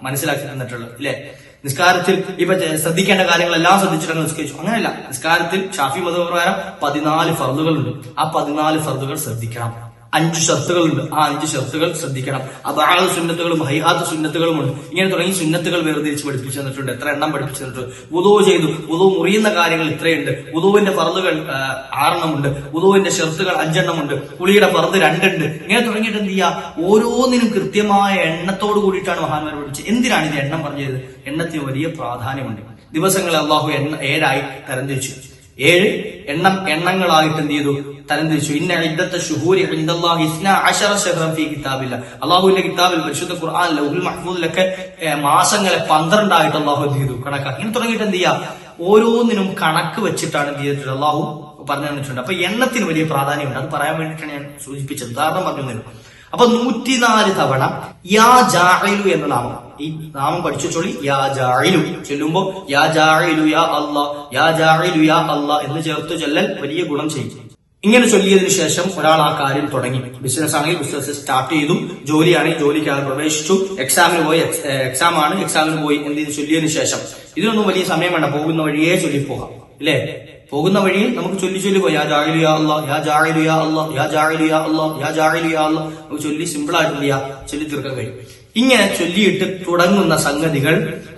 മനസ്സിലാക്കി തന്നിട്ടുള്ളത്, ഇല്ലേ? നിസ്കാരത്തിൽ ഇപ്പൊ ശ്രദ്ധിക്കേണ്ട കാര്യങ്ങളെല്ലാം ശ്രദ്ധിച്ചിട്ടാണ് നിസ്കരിച്ചു, അങ്ങനെയല്ല. നിസ്കാരത്തിൽ ഷാഫി മദ്ഹബ് പ്രകാരം 14 ഫർദുകളുണ്ട്. ആ 14 ഫർദുകൾ ശ്രദ്ധിക്കണം. 5 ഷർത്തുകളുണ്ട്, ആ 5 ഷർത്തുകൾ ശ്രദ്ധിക്കണം. അബാഅ് സുന്നത്തുകളും ഹൈആത്ത് സുന്നത്തുകളും ഉണ്ട്. ഇങ്ങനെ തുടങ്ങി സുന്നത്തുകൾ വേർതിരിച്ച് പഠിപ്പിച്ചു തന്നിട്ടുണ്ട്. എത്ര എണ്ണം പഠിപ്പിച്ചു തന്നിട്ടുണ്ട്? വുദൂ ചെയ്തു, വുദൂ മുറിയുന്ന കാര്യങ്ങൾ ഇത്രയുണ്ട്. വുദൂവിന്റെ ഫർദുകൾ 6 എണ്ണമുണ്ട്. വുദൂവിന്റെ ഷർത്തുകൾ 5 എണ്ണമുണ്ട്. കുളിയുടെ ഫർദ് 2 ഉണ്ട്. ഇങ്ങനെ തുടങ്ങിയിട്ട് എന്ത് ചെയ്യുക? ഓരോന്നിനും കൃത്യമായ എണ്ണത്തോട് കൂടിയിട്ടാണ് മഹാന്മാർ പഠിപ്പിച്ചത്. എന്തിനാണ് ഇത് എണ്ണം പറഞ്ഞത്? എണ്ണത്തിന് വലിയ പ്രാധാന്യമുണ്ട്. ദിവസങ്ങളെ അള്ളാഹു 7 തരംതിരിച്ചു. 7 എണ്ണങ്ങളായിട്ട് എന്ത് ചെയ്തു? തരംതിരിച്ചു. ഇന്ന ഇദ്ദത്ത ശുഹൂരി ഇൻദല്ലാഹി 12 ശഹ്റൻ ഫീ കിതാബില്ലാഹ്. അല്ലാഹുവിന്റെ കിതാബിൽ പരിശുദ്ധ ഖുർആൻ ലൗഹുൽ മഹ്ഫൂദിലൊക്കെ മാസങ്ങളെ 12 ആയിട്ട് അള്ളാഹു എന്ത് ചെയ്തു? കണക്കാക്കി. ഇങ്ങനെ തുടങ്ങിയിട്ട് എന്ത് ചെയ്യാം? ഓരോന്നിനും കണക്ക് വെച്ചിട്ടാണ് എന്ത് ചെയ്തിട്ടുള്ളത്? അള്ളാഹു പറഞ്ഞു തന്നിട്ടുണ്ട്. അപ്പൊ എണ്ണത്തിന് വലിയ പ്രാധാന്യമുണ്ട്. അത് പറയാൻ വേണ്ടിയിട്ടാണ് ഞാൻ സൂചിപ്പിച്ചത്, ഉദാഹരണം പറഞ്ഞു തരുന്നു. അപ്പൊ 104 തവണ യാ ജാഇലു എന്ന നാമം, ഈ നാമം പഠിച്ചു ചൊല്ലി യാ ജാഇലു ചൊല്ലുമ്പോ യാ ജാഇലു യാ അല്ലാഹ്, യാ ജാഇലു യാ അല്ലാഹ് എന്ന് ചേർത്ത് ചൊല്ലൽ വലിയ ഗുണം ചെയ്യും. ഇങ്ങനെ ചൊല്ലിയതിനു ശേഷം ഒരാൾ ആ കാര്യം തുടങ്ങി. ബിസിനസ് ആണെങ്കിൽ ബിസിനസ് സ്റ്റാർട്ട് ചെയ്തു, ജോലിയാണെങ്കിൽ ജോലിക്ക് ആൾ പ്രവേശിച്ചു, എക്സാമിന് പോയി, എക്സാമിന് പോയി എന്ത് ചെയ്ത് ചൊല്ലിയതിനു ശേഷം ഇതിനൊന്നും വലിയ സമയം വേണ്ട, പോകുന്ന വഴിയേ ചൊല്ലി പോകാം ഇല്ലേ? പോകുന്ന വഴിയിൽ നമുക്ക് ചൊല്ലി പോയി യാ ജാഇലു യാ അല്ലാഹ്, യാ ജാഇലു യാ അല്ലാഹ്, യാ ജാഇലു യാ അല്ലാഹ്, യാ ജാഇലു യാ അല്ലാഹ് നമുക്ക് ചൊല്ലി സിമ്പിൾ ആയിട്ട് ചൊല്ലി തീർക്കാൻ കഴിയും. ഇങ്ങനെ ചൊല്ലിയിട്ട് തുടങ്ങുന്ന സംഗതികൾ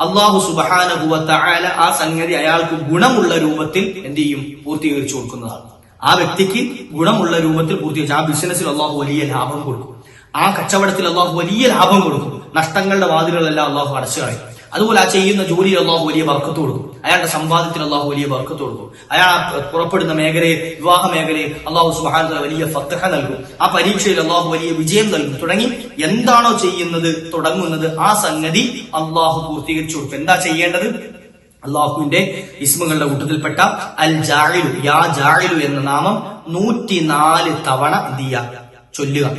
അല്ലാഹു സുബ്ഹാനഹു വ തആല ആ സംഗതി അയാൾക്ക് ഗുണമുള്ള രൂപത്തിൽ എന്ത് ചെയ്യും? പൂർത്തീകരിച്ചു കൊടുക്കുന്നതാണ്. ആ വ്യക്തിക്ക് ഗുണമുള്ള രൂപത്തിൽ പൂർത്തീകരിച്ചു. ആ ബിസിനസ്സിൽ അള്ളാഹു വലിയ ലാഭം കൊടുക്കും, ആ കച്ചവടത്തിൽ അള്ളാഹു വലിയ ലാഭം കൊടുക്കും, നഷ്ടങ്ങളുടെ വാതിലുകളെല്ലാം അള്ളാഹു അടച്ചു കളയും. അതുപോലെ ആ ചെയ്യുന്ന ജോലിയിൽ അള്ളാഹു വലിയ ബർക്കത്ത് കൊടുക്കും, അയാളുടെ സമ്പാദ്യത്തിൽ അള്ളാഹു വലിയ ബർക്കത്ത് കൊടുക്കും, അയാൾ പുറപ്പെടുന്ന മേഖലയെ, വിവാഹ മേഖലയെ അള്ളാഹു സുബ്ഹാനഹു വ തആല വലിയ ഫത്ഹ നൽകും, ആ പരീക്ഷയിൽ അള്ളാഹു വലിയ വിജയം നൽകും. തുടങ്ങി എന്താണോ ചെയ്യുന്നത് തുടങ്ങുന്നത് ആ സംഗതി അള്ളാഹു പൂർത്തീകരിച്ചു കൊടുക്കും. എന്താ ചെയ്യേണ്ടത്? അള്ളാഹുവിന്റെ ഇസ്മുകളുടെ കൂട്ടത്തിൽപ്പെട്ട അൽ ജാഇലു, യാ ജാഇലു എന്ന നാമം 104 തവണ എന്ത് ചെയ്യുക?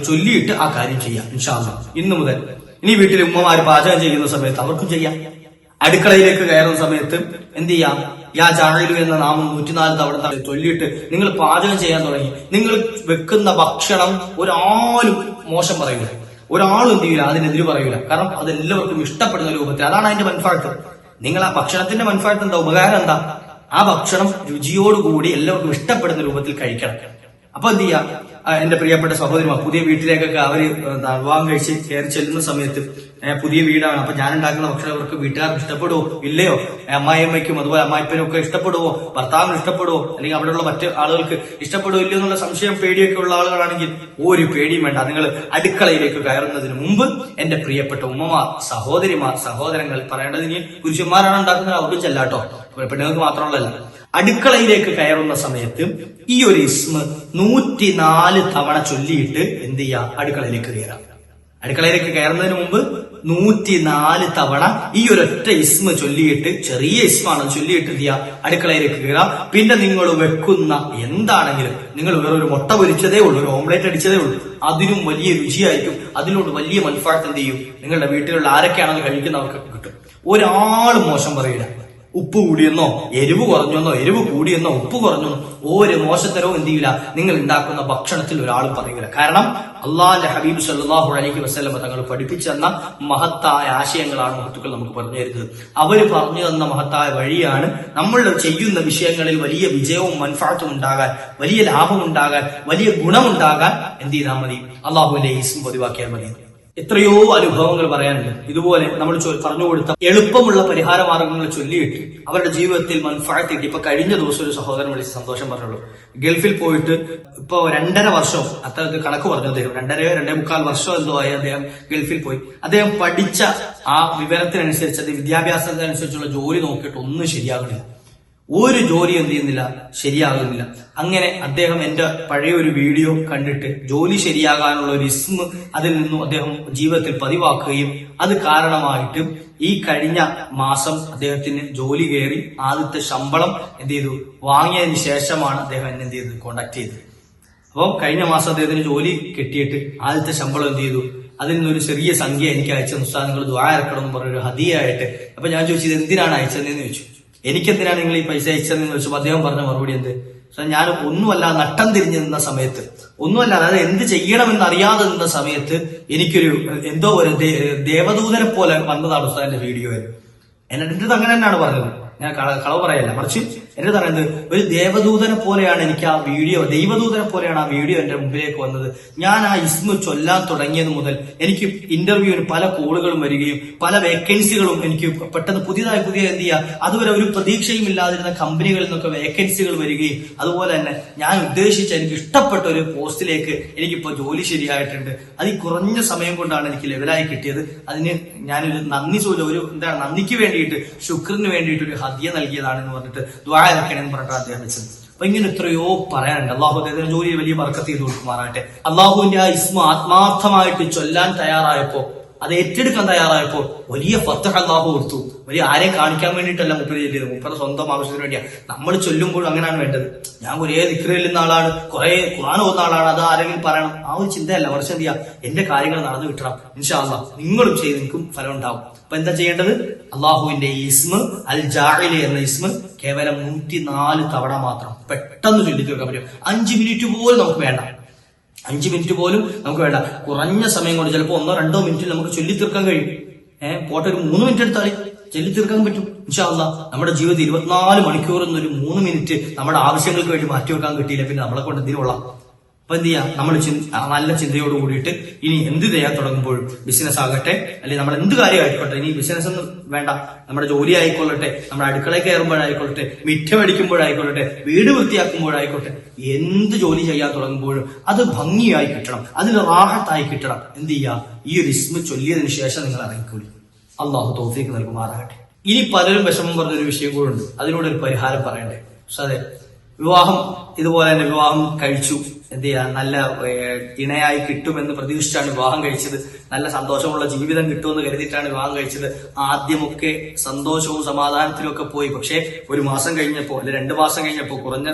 ചൊല്ലിയിട്ട് ആ കാര്യം ചെയ്യാം ഇൻഷാ അല്ലാഹ്. ഇന്നു മുതൽ ഇനി വീട്ടിൽ ഉമ്മമാര് പാചകം ചെയ്യുന്ന സമയത്ത് അവർക്കും ചെയ്യാം. അടുക്കളയിലേക്ക് കയറുന്ന സമയത്ത് എന്ത് ചെയ്യാം? യാ ജാഇലു എന്ന നാമം 104 തവണ ചൊല്ലിയിട്ട് നിങ്ങൾ പാചകം ചെയ്യാൻ തുടങ്ങി. നിങ്ങൾ വെക്കുന്ന ഭക്ഷണം ഒരാളും മോശം പറയൂല, ഒരാളും എന്ത് ചെയ്യൂല, അതിനെതിര് പറയൂല. കാരണം അതെല്ലാവർക്കും ഇഷ്ടപ്പെടുന്ന രൂപത്തിൽ. അതാണ് അതിന്റെ മൻഫഅത്ത്. നിങ്ങൾ ആ ഭക്ഷണത്തിന്റെ മൻഫഅത്ത് എന്താ? ഉപകാരം എന്താ? ആ ഭക്ഷണം രുചിയോടുകൂടി എല്ലാവർക്കും ഇഷ്ടപ്പെടുന്ന രൂപത്തിൽ കഴിക്കണം. അപ്പൊ എന്ത് ചെയ്യാം? എന്റെ പ്രിയപ്പെട്ട സഹോദരിമാർ പുതിയ വീട്ടിലേക്കൊക്കെ അവര് വിവാഹം കഴിച്ച് കയറി ചെല്ലുന്ന സമയത്ത് പുതിയ വീടാണ്, അപ്പൊ ഞാൻ ഉണ്ടാക്കുന്ന ഭക്ഷണം അവർക്ക് വീട്ടുകാർക്ക് ഇഷ്ടപ്പെടുവോ ഇല്ലയോ, അമ്മായിയമ്മയ്ക്കും അതുപോലെ അമ്മായിപ്പനും ഒക്കെ ഇഷ്ടപ്പെടുവോ, ഭർത്താവിന് ഇഷ്ടപ്പെടുവോ, അല്ലെങ്കിൽ അവിടെയുള്ള മറ്റ് ആളുകൾക്ക് ഇഷ്ടപ്പെടുവോ ഇല്ലയോ എന്നുള്ള സംശയം പേടിയൊക്കെ ഉള്ള ആളുകളാണെങ്കിൽ ഒരു പേടിയും വേണ്ട. നിങ്ങൾ അടുക്കളയിലേക്ക് കയറുന്നതിന് മുമ്പ് എന്റെ പ്രിയപ്പെട്ട ഉമ്മമാർ, സഹോദരിമാർ, സഹോദരങ്ങൾ, പറയേണ്ടത് ഇനി പുരുഷന്മാരാണ് ഉണ്ടാക്കുന്നത് അവർക്ക് ചെല്ലാട്ടോ, പെണ്ണുങ്ങൾക്ക് മാത്രമുള്ളതല്ല. അടുക്കളയിലേക്ക് കയറുന്ന സമയത്ത് ഈ ഒരു ഇസ്മ 104 തവണ ചൊല്ലിയിട്ട് എന്ത് ചെയ്യാ? അടുക്കളയിലേക്ക് കയറാം. അടുക്കളയിലേക്ക് കയറുന്നതിന് മുമ്പ് 104 തവണ ഈ ഒരൊറ്റ ഇസ്മ ചൊല്ലിയിട്ട്, ചെറിയ ഇസ്മാണ് ചൊല്ലിയിട്ട് എന്ത് ചെയ്യാ? അടുക്കളയിലേക്ക് കയറാം. പിന്നെ നിങ്ങൾ വെക്കുന്ന എന്താണെങ്കിലും, നിങ്ങൾ വേറൊരു മുട്ട പൊരിച്ചതേ ഉള്ളൂ, ഒരു ഓംലേറ്റ് അടിച്ചതേ ഉള്ളൂ, അതിനും വലിയ രുചിയായിരിക്കും, അതിനോട് വലിയ മൻഫഅത്ത് എന്ത് ചെയ്യും? നിങ്ങളുടെ വീട്ടിലുള്ള ആരൊക്കെയാണെന്ന് കഴിക്കുന്നവർക്ക് കിട്ടും. ഒരാളും മോശം പറയില്ല. ഉപ്പ് കൂടിയെന്നോ എരിവ് കുറഞ്ഞെന്നോ എരിവ് കൂടിയെന്നോ ഉപ്പ് കുറഞ്ഞെന്നോ ഒരു മോശത്തരവും എന്ത് ചെയ്യില്ല നിങ്ങൾ ഉണ്ടാക്കുന്ന ഭക്ഷണത്തിൽ ഒരാളും പറയില്ല. കാരണം അള്ളാന്റെ ഹബീബ് സല്ലല്ലാഹു അലൈഹി വസല്ലം തങ്ങൾ പഠിപ്പിച്ചെന്ന മഹത്തായ ആശയങ്ങളാണ് മഹത്തുക്കൾ നമുക്ക് പറഞ്ഞു തരുന്നത്. അവര് പറഞ്ഞു തന്ന മഹത്തായ വഴിയാണ് നമ്മൾ ചെയ്യുന്ന വിഷയങ്ങളിൽ വലിയ വിജയവും മൻഫഅത്തും ഉണ്ടാകാൻ, വലിയ ലാഭം ഉണ്ടാകാൻ, വലിയ ഗുണമുണ്ടാകാൻ എന്ത് ചെയ്താൽ മതി? അള്ളാഹുവിന്റെ ഇസ്മ പതിവാക്കിയാൽ മതി. എത്രയോ അനുഭവങ്ങൾ പറയാനുണ്ട്. ഇതുപോലെ നമ്മൾ പറഞ്ഞു കൊടുത്ത എളുപ്പമുള്ള പരിഹാര മാർഗങ്ങൾ ചൊല്ലിയിട്ട് അവരുടെ ജീവിതത്തിൽ മൻഫഅത്ത് കിട്ടി. ഇപ്പൊ കഴിഞ്ഞ ദിവസം ഒരു സഹോദരൻ വിളിച്ച് സന്തോഷം പറഞ്ഞുള്ളൂ. ഗൾഫിൽ പോയിട്ട് ഇപ്പൊ 2.5 വർഷം, അത്രയ്ക്ക് കണക്ക് പറഞ്ഞു അദ്ദേഹം, 2.5-2.25 വർഷം എന്തോ ആയി അദ്ദേഹം ഗൾഫിൽ പോയി. അദ്ദേഹം പഠിച്ച ആ വിവരത്തിനനുസരിച്ച്, വിദ്യാഭ്യാസത്തിനനുസരിച്ചുള്ള ജോലി നോക്കിയിട്ട് ഒന്നും ശരിയാകണില്ല, ഒരു ജോലി എന്ത് ചെയ്യുന്നില്ല, ശരിയാകുന്നില്ല. അങ്ങനെ അദ്ദേഹം എന്റെ പഴയ ഒരു വീഡിയോ കണ്ടിട്ട് ജോലി ശരിയാകാനുള്ള ഒരു ഇസ്മ അതിൽ നിന്നും അദ്ദേഹം ജീവിതത്തിൽ പതിവാക്കുകയും അത് കാരണമായിട്ട് ഈ കഴിഞ്ഞ മാസം അദ്ദേഹത്തിന് ജോലി കയറി ആദ്യത്തെ ശമ്പളം എന്ത് ചെയ്തു? വാങ്ങിയതിന് ശേഷമാണ് അദ്ദേഹം എന്നെ എന്ത് ചെയ്തത്? കോണ്ടാക്ട് ചെയ്തത്. അപ്പോൾ കഴിഞ്ഞ മാസം അദ്ദേഹത്തിന് ജോലി കിട്ടിയിട്ട് ആദ്യത്തെ ശമ്പളം എന്ത് ചെയ്തു? അതിൽ നിന്നൊരു ചെറിയ സംഖ്യ എനിക്ക് അയച്ച ഉസ്താദ് നിങ്ങൾ ദുആ ഇറക്കണം എന്ന് പറഞ്ഞൊരു ഹദിയായിട്ട്. അപ്പൊ ഞാൻ ചോദിച്ചത് എന്തിനാണ് അയച്ചതെന്ന് ചോദിച്ചു. എനിക്കെന്തിനാണ് നിങ്ങൾ ഈ പൈസ അയച്ചതെന്ന് ചോദിച്ചപ്പോൾ അദ്ദേഹം പറഞ്ഞ മറുപടി എന്ത്? ഞാൻ ഒന്നുമല്ല നട്ടം തിരിഞ്ഞു നിന്ന സമയത്ത്, ഒന്നുമല്ല, അതായത് എന്ത് ചെയ്യണമെന്ന് അറിയാതെ നിന്ന സമയത്ത് എനിക്കൊരു എന്തോ ഒരു ദേവദൂതനെ പോലെ വന്നതാണ് ഉസ്താദിന്റെ വീഡിയോ. എന്നിട്ട് അങ്ങനെ തന്നെയാണ് പറഞ്ഞത്. ഞാൻ കളവ് പറയല്ല, മറിച്ച് എന്റെ പറയുന്നത് ഒരു ദേവദൂതനെ പോലെയാണ് എനിക്ക് ആ വീഡിയോ, ദൈവദൂതനെ പോലെയാണ് ആ വീഡിയോ എന്റെ മുമ്പിലേക്ക് വന്നത്. ഞാൻ ആ ഇസ്മു ചൊല്ലാൻ തുടങ്ങിയത് മുതൽ എനിക്ക് ഇന്റർവ്യൂവിന് പല കോളുകളും വരികയും പല വേക്കൻസികളും എനിക്ക് പെട്ടെന്ന് പുതിയ എന്ത് ചെയ്യുക, അതുവരെ ഒരു പ്രതീക്ഷയും ഇല്ലാതിരുന്ന കമ്പനികളിൽ നിന്നൊക്കെ വേക്കൻസികൾ വരികയും അതുപോലെ തന്നെ ഞാൻ ഉദ്ദേശിച്ച എനിക്ക് ഇഷ്ടപ്പെട്ട ഒരു പോസ്റ്റിലേക്ക് എനിക്കിപ്പോ ജോലി ശരിയായിട്ടുണ്ട്. അത് ഈ കുറഞ്ഞ സമയം കൊണ്ടാണ് എനിക്ക് ലെവലായി കിട്ടിയത്. അതിന് ഞാനൊരു നന്ദിക്ക് വേണ്ടിയിട്ട്, ശുക്രിന് വേണ്ടിയിട്ട് ഒരു ഹദിയ നൽകിയതാണെന്ന് പറഞ്ഞിട്ട് ദുആ ഇറക്കണമെന്ന് പറഞ്ഞിട്ട് അദ്ദേഹം വെച്ചത്. അപ്പൊ ഇങ്ങനെ എത്രയോ പറയാനുണ്ട്. അള്ളാഹു അദ്ദേഹത്തിന് ജോലിയിൽ വലിയ ബർക്കത്ത് ചെയ്ത് കൊടുക്കുമാറാകട്ടെ. അള്ളാഹുവിന്റെ ആ ഇസ്മ ആത്മാർത്ഥമായിട്ട് ചൊല്ലാൻ തയ്യാറായപ്പോ, അത് ഏറ്റെടുക്കാൻ തയ്യാറായപ്പോൾ വലിയ ഫത്ഹ് അള്ളാഹു കൊടുത്തു. വലിയ ആരെയും കാണിക്കാൻ വേണ്ടിയിട്ടല്ല മുപ്പത് ചൊല്ലിയത്, മുപ്പത് സ്വന്തം ആവശ്യത്തിന് വേണ്ടിയാണ്. നമ്മൾ ചൊല്ലുമ്പോഴും അങ്ങനെയാണ് വേണ്ടത്. ഞാൻ ഒരേ ദിക്ർ ചെല്ലുന്ന ആളാണ്, കുറെ ഖുർആൻ ഓതുന്ന ആളാണ്, അത് ആരെങ്കിലും പറയണം, ആ ഒരു ചിന്തയല്ല. വർഷം എന്ത് ചെയ്യാം, എന്റെ കാര്യങ്ങൾ നടന്നു കിട്ടണം. ഇൻഷാ അല്ലാഹ് നിങ്ങളും ചെയ്ത് നിൽക്കും ഫലം ഉണ്ടാവും. അപ്പൊ എന്താ ചെയ്യേണ്ടത്? അള്ളാഹുവിന്റെ ഇസ്മ അൽ ജാഇൽ എന്ന ഇസ്മ കേവലം 104 തവണ മാത്രം പെട്ടെന്ന് ചൊല്ലി തീർക്കാൻ പറ്റും. 5 മിനിറ്റ് പോലും നമുക്ക് വേണ്ട. 5 മിനിറ്റ് പോലും നമുക്ക് വേണ്ട. കുറഞ്ഞ സമയം കൊണ്ട് ചിലപ്പോൾ 1-2 മിനിറ്റിൽ നമുക്ക് ചൊല്ലി തീർക്കാൻ കഴിയും. പോട്ടെ, ഒരു 3 മിനിറ്റ് എടുത്താൽ ചൊല്ലി തീർക്കാൻ പറ്റും ഇൻഷാ അല്ലാഹ്. നമ്മുടെ ജീവിതത്തിൽ 24 മണിക്കൂർ എന്നൊരു 3 മിനിറ്റ് നമ്മുടെ ആവശ്യങ്ങൾക്ക് വേണ്ടി മാറ്റി വെക്കാൻ കിട്ടിയില്ല, പിന്നെ നമ്മളെ കൊണ്ട് എന്തിനും കൊള്ളാം. അപ്പൊ എന്ത് ചെയ്യാം? നമ്മൾ നല്ല ചിന്തയോട് കൂടിയിട്ട് ഇനി എന്ത് ചെയ്യാൻ തുടങ്ങുമ്പോഴും, ബിസിനസ് ആകട്ടെ അല്ലെങ്കിൽ നമ്മൾ എന്ത് കാര്യം ആയിക്കോട്ടെ, ഇനി ബിസിനസ് ഒന്നും വേണ്ട, നമ്മുടെ ജോലി ആയിക്കൊള്ളട്ടെ, നമ്മുടെ അടുക്കളയിൽ കയറുമ്പോഴായിക്കൊള്ളട്ടെ, മിറ്റമടിക്കുമ്പോഴായിക്കൊള്ളട്ടെ, വീട് വൃത്തിയാക്കുമ്പോഴായിക്കോട്ടെ, എന്ത് ജോലി ചെയ്യാൻ തുടങ്ങുമ്പോഴും അത് ഭംഗിയായി കിട്ടണം, അതിന് റാഹത്തായി കിട്ടണം. എന്ത് ചെയ്യാം? ഈ ഒരു ഇസ്മ ചൊല്ലിയതിനു ശേഷം നിങ്ങൾ ഇറങ്ങിക്കൂലി. അള്ളാഹു തൗഫീഖ് നൽകുമാറാകട്ടെ. ഇനി പലരും വിഷമം പറഞ്ഞൊരു വിഷയം കൂടെ ഉണ്ട്, അതിനോട് ഒരു പരിഹാരം പറയണ്ടേ. അതെ, വിവാഹം ഇതുപോലെ തന്നെ വിവാഹം കഴിച്ചു, എന്ത് ചെയ്യാ, നല്ല ഇണയായി കിട്ടുമെന്ന് പ്രതീക്ഷിച്ചാണ് വിവാഹം കഴിച്ചത്, നല്ല സന്തോഷമുള്ള ജീവിതം കിട്ടുമെന്ന് കരുതിയിട്ടാണ് വിവാഹം കഴിച്ചത്. ആദ്യമൊക്കെ സന്തോഷവും സമാധാനത്തിലും ഒക്കെ പോയി. പക്ഷെ ഒരു മാസം കഴിഞ്ഞപ്പോ അല്ലെ 2 മാസം കഴിഞ്ഞപ്പോ, കുറഞ്ഞ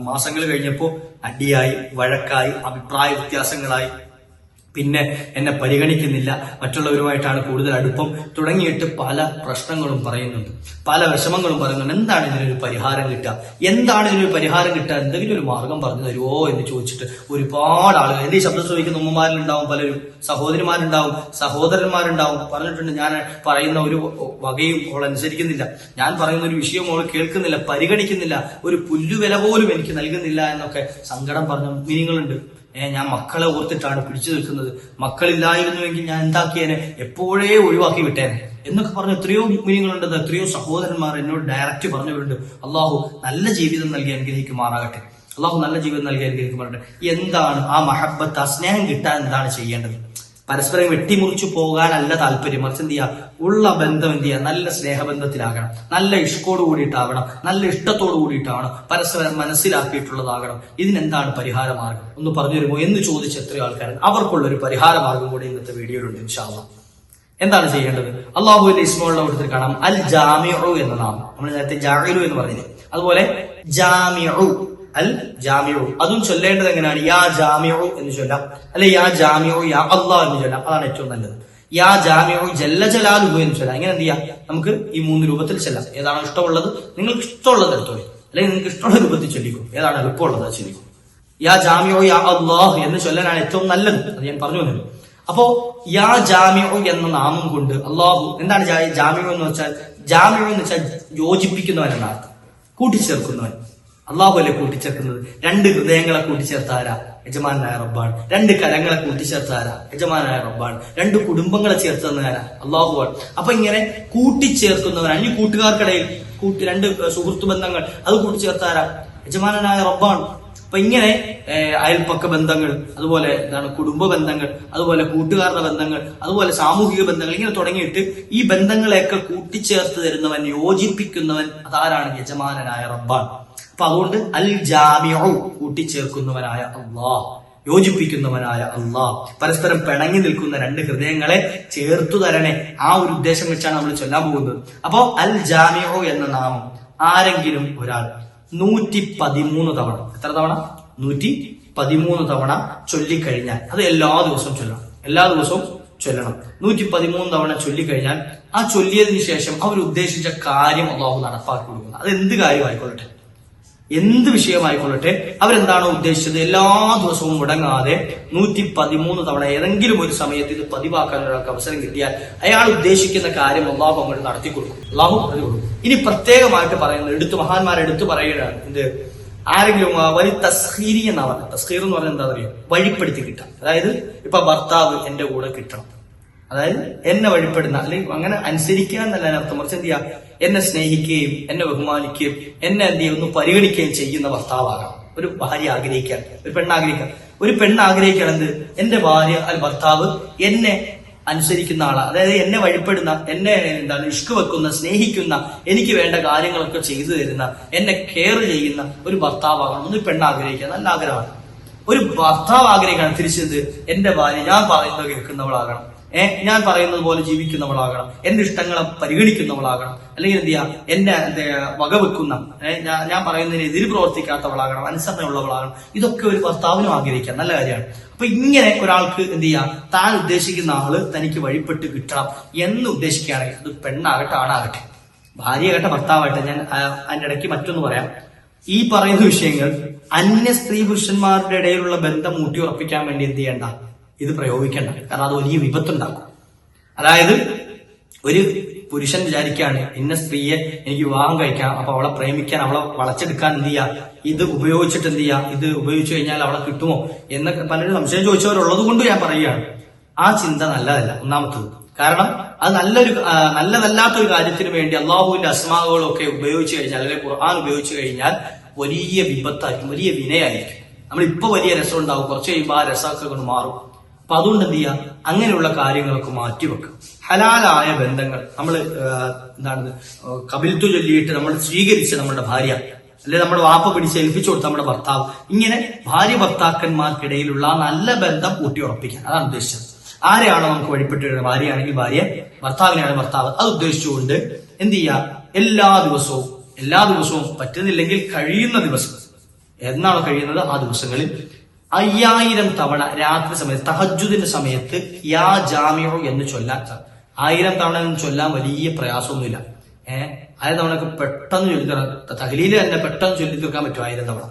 മാസങ്ങൾ കഴിഞ്ഞപ്പോ അടിയായി, വഴക്കായി, അഭിപ്രായ വ്യത്യാസങ്ങളായി, പിന്നെ എന്നെ പരിഗണിക്കുന്നില്ല, മറ്റുള്ളവരുമായിട്ടാണ് കൂടുതൽ അടുപ്പം, തുടങ്ങിയിട്ട് പല പ്രശ്നങ്ങളും പറയുന്നുണ്ട്, പല വിഷമങ്ങളും പറയുന്നുണ്ട്. എന്താണ് ഇതിനൊരു പരിഹാരം കിട്ടുക? എന്താണ് ഇതിനൊരു പരിഹാരം കിട്ടുക? എന്തെങ്കിലും ഒരു മാർഗം പറഞ്ഞു തരുമോ എന്ന് ചോദിച്ചിട്ട് ഒരുപാട് ആളുകൾ, എന്റെ ഈ ശബ്ദം ശ്രമിക്കുന്ന ഉമ്മമാരിലുണ്ടാവും, പലരും സഹോദരിമാരുണ്ടാവും, സഹോദരന്മാരുണ്ടാവും. പറഞ്ഞിട്ടുണ്ട്, ഞാൻ പറയുന്ന ഒരു വകയും അവൾ അനുസരിക്കുന്നില്ല, ഞാൻ പറയുന്ന ഒരു വിഷയം അവൾ കേൾക്കുന്നില്ല, പരിഗണിക്കുന്നില്ല, ഒരു പുല്ലുവില പോലും എനിക്ക് നൽകുന്നില്ല എന്നൊക്കെ സങ്കടം പറഞ്ഞ മീനിങ്ങളുണ്ട്. ഞാൻ മക്കളെ ഓർത്തിട്ടാണ് പിടിച്ചു നിൽക്കുന്നത്, മക്കളില്ലായിരുന്നുവെങ്കിൽ ഞാൻ എന്താക്കിയേനെ, എപ്പോഴേ ഒഴിവാക്കി വിട്ടേനെ എന്നൊക്കെ പറഞ്ഞ എത്രയോ മീനിങ്ങളുണ്ട്. എത്രയോ സഹോദരന്മാർ എന്നോട് ഡയറക്റ്റ് പറഞ്ഞവരുണ്ട്. അള്ളാഹു നല്ല ജീവിതം നൽകി അനുഗ്രഹിക്കുമാറാകട്ടെ. അള്ളാഹു നല്ല ജീവിതം നൽകി അനുഗ്രഹിക്കുമാറാകട്ടെ. എന്താണ് ആ മഹബത്ത്, ആ സ്നേഹം കിട്ടാൻ എന്താണ് ചെയ്യേണ്ടത്? പരസ്പരം വെട്ടിമുറിച്ചു പോകാനല്ല താല്പര്യം, മറിച്ച് എന്ത് ചെയ്യുക, ഉള്ള ബന്ധം എന്ത് ചെയ്യുക, നല്ല സ്നേഹബന്ധത്തിലാകണം, നല്ല ഇഷ്കോട് കൂടിയിട്ടാവണം, നല്ല ഇഷ്ടത്തോട് കൂടിയിട്ടാവണം, പരസ്പരം മനസ്സിലാക്കിയിട്ടുള്ളതാകണം. ഇതിനെന്താണ് പരിഹാര മാർഗം ഒന്ന് പറഞ്ഞു തരുമോ എന്ന് ചോദിച്ച എത്രയോ ആൾക്കാർ, അവർക്കുള്ള ഒരു പരിഹാര മാർഗം കൂടി ഇന്നത്തെ വീഡിയോയിലുണ്ട് ഇൻഷാ അല്ലാഹ്. എന്താണ് ചെയ്യേണ്ടത്? അള്ളാഹുവിന്റെ ഇസ്മുകളുടെ കൂട്ടത്തിൽ കാണാം അൽ ജാമിഉ എന്ന നാമം. നമ്മൾ നേരത്തെ ജാഇലു എന്ന് പറഞ്ഞില്ലേ, അതുപോലെ ജാമിഉ, അൽ ജാമിഉ, അതും ചൊല്ലേണ്ടത് എങ്ങനെയാണ്? യാ ജാമിഉ എന്ന് ചൊല്ലാം, അല്ലെ യാ ജാമിഉ യാ അല്ലാഹ് എന്ന് ചൊല്ലാം. അതാണ് ഏറ്റവും നല്ലത്. യാ ജാമിഉ ജല്ല ജലാലുഹു എന്ന് ചൊല്ലാം. ഇങ്ങനെ എന്ത് ചെയ്യാം? നമുക്ക് ഈ 3 രൂപത്തിൽ ചൊല്ലാം. ഏതാണ് ഇഷ്ടമുള്ളത് നിങ്ങൾക്ക് ഇഷ്ടമുള്ളത് എടുത്തോളി, അല്ലെങ്കിൽ നിങ്ങൾക്ക് ഇഷ്ടമുള്ള രൂപത്തിൽ ചൊല്ലിക്കും. ഏതാണ് എളുപ്പമുള്ളത് ചൊല്ലിക്കും. യാ ജാമിഉ യാ അല്ലാഹ് എന്ന് ചൊല്ലാനാണ് ഏറ്റവും നല്ലത്. അത് ഞാൻ പറഞ്ഞു തന്നു. അപ്പോ യാ ജാമിഉ എന്ന നാമം കൊണ്ട് അള്ളാഹു, എന്താണ് ജാമിഉ എന്ന് വെച്ചാൽ? ജാമിഉ എന്ന് വെച്ചാൽ യോജിപ്പിക്കുന്നവൻ എന്നാണ്, കൂട്ടിച്ചേർക്കുന്നവൻ. അള്ളാഹു അല്ലേ കൂട്ടിച്ചേർക്കുന്നത്? 2 ഹൃദയങ്ങളെ കൂട്ടിച്ചേർത്താരാ? യജമാനായ റബ്ബാണ്. 2 കരങ്ങളെ കൂട്ടിച്ചേർത്താരാ? യജമാനായ റബ്ബാണ്. 2 കുടുംബങ്ങളെ ചേർത്തുന്നവരാ? അള്ളാഹുവാണ്. അപ്പൊ ഇങ്ങനെ കൂട്ടിച്ചേർക്കുന്നവരാണ്. ഈ കൂട്ടുകാർക്കിടയിൽ 2 സുഹൃത്തു ബന്ധങ്ങൾ, അത് കൂട്ടിച്ചേർത്താരാ? യജമാനായ റബ്ബാണ്. അപ്പൊ ഇങ്ങനെ അയൽപ്പക്ക ബന്ധങ്ങൾ, അതുപോലെ എന്താണ് കുടുംബ ബന്ധങ്ങൾ, അതുപോലെ കൂട്ടുകാരുടെ ബന്ധങ്ങൾ, അതുപോലെ സാമൂഹിക ബന്ധങ്ങൾ, ഇങ്ങനെ തുടങ്ങിയിട്ട് ഈ ബന്ധങ്ങളെയൊക്കെ കൂട്ടിച്ചേർത്ത് തരുന്നവൻ, യോജിപ്പിക്കുന്നവൻ അതാരാണ്? യജമാനായ റബ്ബാണ്. അപ്പൊ അതുകൊണ്ട് അൽ ജാമിഉ കൂട്ടിച്ചേർക്കുന്നവനായ അള്ളാഹ്, യോജിപ്പിക്കുന്നവനായ അള്ളാഹ്, പരസ്പരം പിണങ്ങി നിൽക്കുന്ന 2 ഹൃദയങ്ങളെ ചേർത്തു തരണേ, ആ ഒരു ഉദ്ദേശം വെച്ചാണ് നമ്മൾ ചൊല്ലാൻ പോകുന്നത്. അപ്പോ അൽ ജാമിഉ എന്ന നാമം ആരെങ്കിലും ഒരാൾ 113 തവണ, എത്ര തവണ? 113 തവണ ചൊല്ലിക്കഴിഞ്ഞാൽ, അത് എല്ലാ ദിവസവും ചൊല്ലണം, എല്ലാ ദിവസവും ചൊല്ലണം. 113 തവണ ചൊല്ലിക്കഴിഞ്ഞാൽ ആ ചൊല്ലിയതിനു ശേഷം അവർ ഉദ്ദേശിച്ച കാര്യം അള്ളാഹു നടപ്പാക്കി കൊടുക്കുന്നത്. അത് എന്ത് കാര്യമായിക്കൊള്ളട്ടെ, എന്ത് വിഷയമായിക്കൊള്ളട്ടെ, അവരെന്താണോ ഉദ്ദേശിച്ചത് എല്ലാ ദിവസവും മുടങ്ങാതെ 113 തവണ ഏതെങ്കിലും ഒരു സമയത്ത് ഇത് പതിവാക്കാൻ ഒരാൾക്ക് അവസരം കിട്ടിയാൽ അയാൾ ഉദ്ദേശിക്കുന്ന കാര്യം അള്ളാഹു അങ്ങോട്ട് നടത്തി കൊടുക്കും, അള്ളാഹു നടത്തി കൊടുക്കും. ഇനി പ്രത്യേകമായിട്ട് പറയുന്നത്, മഹാന്മാരെടുത്ത് പറയുകയാണ്, എന്ത്, ആരെങ്കിലും വലിയ തസ്ഖീരി എന്നാ പറയുന്നത്. തസ്ഖീർ എന്ന് പറഞ്ഞാൽ എന്താ പറയുക? വഴിപ്പെടുത്തി കിട്ടാം. അതായത് ഇപ്പൊ ഭർത്താവ് എന്റെ കൂടെ കിട്ടണം, അതായത് എന്നെ വഴിപ്പെടുന്ന, അല്ലെങ്കിൽ അങ്ങനെ അനുസരിക്കുക എന്നല്ല അതിനർത്ഥം, മറിച്ച് എന്ത് ചെയ്യുക, എന്നെ സ്നേഹിക്കുകയും എന്നെ ബഹുമാനിക്കുകയും എന്നെ എന്ത് ചെയ്യും ഒന്ന് പരിഗണിക്കുകയും ചെയ്യുന്ന ഭർത്താവാകണം. ഒരു ഭാര്യ ആഗ്രഹിക്കാൻ, ഒരു പെണ്ണ് ആഗ്രഹിക്കാൻ എന്ത്, എന്റെ ഭാര്യ ഭർത്താവ് എന്നെ അനുസരിക്കുന്ന ആളാണ്, അതായത് എന്നെ വഴിപ്പെടുന്ന, എന്നെ എന്താണ് ഇഷ്ക് വെക്കുന്ന, സ്നേഹിക്കുന്ന, എനിക്ക് വേണ്ട കാര്യങ്ങളൊക്കെ ചെയ്തു തരുന്ന, എന്നെ കെയർ ചെയ്യുന്ന ഒരു ഭർത്താവാകണം ഒരു പെണ്ണ് ആഗ്രഹിക്കുക. നല്ല ആഗ്രഹമാണ്. ഒരു ഭർത്താവ് ആഗ്രഹിക്കണം തിരിച്ചത്, എന്റെ ഭാര്യ ഞാൻ പറയുന്നത് കേൾക്കുന്നവളാകണം, ഞാൻ പറയുന്നത് പോലെ ജീവിക്കുന്നവളാകണം, എന്റെ ഇഷ്ടങ്ങളെ പരിഗണിക്കുന്നവളാകണം, അല്ലെങ്കിൽ എന്ത് ചെയ്യാ എന്നെ വകവെക്കുന്ന, ഞാൻ പറയുന്നതിന് എതിര് പ്രവർത്തിക്കാത്തവളാകണം, അനുസരണയുള്ളവളാകണം. ഇതൊക്കെ ഒരു ഭർത്താവിനും ആഗ്രഹിക്കാം, നല്ല കാര്യമാണ്. അപ്പൊ ഇങ്ങനെ ഒരാൾക്ക് എന്ത് ചെയ്യാം, താൻ ഉദ്ദേശിക്കുന്ന ആള് തനിക്ക് വഴിപ്പെട്ട് കിട്ടണം എന്ന് ഉദ്ദേശിക്കുകയാണെങ്കിൽ, അത് പെണ്ണാകട്ടെ ആണാകട്ടെ, ഭാര്യയാകട്ടെ ഭർത്താവാകട്ടെ. ഞാൻ അതിന്റെ ഇടയ്ക്ക് മറ്റൊന്ന് പറയാം. ഈ പറയുന്ന വിഷയങ്ങൾ അന്യ സ്ത്രീ പുരുഷന്മാരുടെ ഇടയിലുള്ള ബന്ധം ഊട്ടി ഉറപ്പിക്കാൻ വേണ്ടി എന്ത് ചെയ്യണ്ട, ഇത് പ്രയോഗിക്കണ്ട. കാരണം അത് വലിയ വിപത്തുണ്ടാക്കും. അതായത് ഒരു പുരുഷൻ വിചാരിക്കുകയാണ് ഇന്ന സ്ത്രീയെ എനിക്ക് വിവാഹം കഴിക്കണം, അപ്പൊ അവളെ പ്രേമിക്കാൻ, അവളെ വളച്ചെടുക്കാൻ എന്ത് ചെയ്യാ, ഇത് ഉപയോഗിച്ചിട്ട് എന്ത് ചെയ്യാ, ഇത് ഉപയോഗിച്ചു കഴിഞ്ഞാൽ അവളെ കിട്ടുമോ എന്നൊക്കെ പലരും സംശയം ചോദിച്ചവരുള്ളത് കൊണ്ട് ഞാൻ പറയുകയാണ്. ആ ചിന്ത നല്ലതല്ല. ഒന്നാമത്തത് കാരണം അത് നല്ലതല്ലാത്തൊരു കാര്യത്തിന് വേണ്ടി അള്ളാഹുവിന്റെ അസ്മാകളൊക്കെ ഉപയോഗിച്ചു കഴിഞ്ഞാൽ, അല്ലെങ്കിൽ ഖുർആൻ ഉപയോഗിച്ചു കഴിഞ്ഞാൽ വലിയ വിപത്തായിരിക്കും, വലിയ വിനയായിരിക്കും. നമ്മളിപ്പോ വലിയ രസം ഉണ്ടാവും, കുറച്ച് കഴിയുമ്പോൾ ആ രസമൊക്കെ കൊണ്ട് മാറും. അപ്പൊ അതുകൊണ്ട് എന്ത് ചെയ്യാം, അങ്ങനെയുള്ള കാര്യങ്ങളൊക്കെ മാറ്റിവെക്കും. ഹലാലായ ബന്ധങ്ങൾ നമ്മൾ കബിൽത്തു ചൊല്ലിയിട്ട് നമ്മൾ സ്വീകരിച്ച നമ്മുടെ ഭാര്യ, അല്ലെ നമ്മുടെ വാപ്പ പിടിച്ച് ഏൽപ്പിച്ചു കൊടുത്ത നമ്മുടെ ഭർത്താവ്, ഇങ്ങനെ ഭാര്യ ഭർത്താക്കന്മാർക്കിടയിലുള്ള നല്ല ബന്ധം ഊട്ടിയുറപ്പിക്കാൻ, അതാണ് ഉദ്ദേശിച്ചത്. ആരെയാണോ നമുക്ക് വഴിപ്പെട്ട് ഭാര്യയാണെങ്കിൽ ഭാര്യ, ഭർത്താവിനെയാണ് ഭർത്താവ്, അത് ഉദ്ദേശിച്ചുകൊണ്ട് എന്ത് ചെയ്യുക, എല്ലാ ദിവസവും പറ്റുന്നില്ലെങ്കിൽ കഴിയുന്ന ദിവസം എന്നാണോ കഴിയുന്നത് ആ ദിവസങ്ങളിൽ 5000 തവണ രാത്രി സമയത്ത് തഹജ്ജുദിന്റെ സമയത്ത് യാ ജാമിഉ എന്ന് ചൊല്ലാൻ. 1000 തവണ എന്ന് ചൊല്ലാൻ വലിയ പ്രയാസമൊന്നുമില്ല. 1000 തവണയൊക്കെ പെട്ടെന്ന് ചൊല്ലിത്തീർക്കാം. തഹ്ലീല് തന്നെ പെട്ടെന്ന് ചൊല്ലിത്തീർക്കാൻ പറ്റും 1000 തവണ.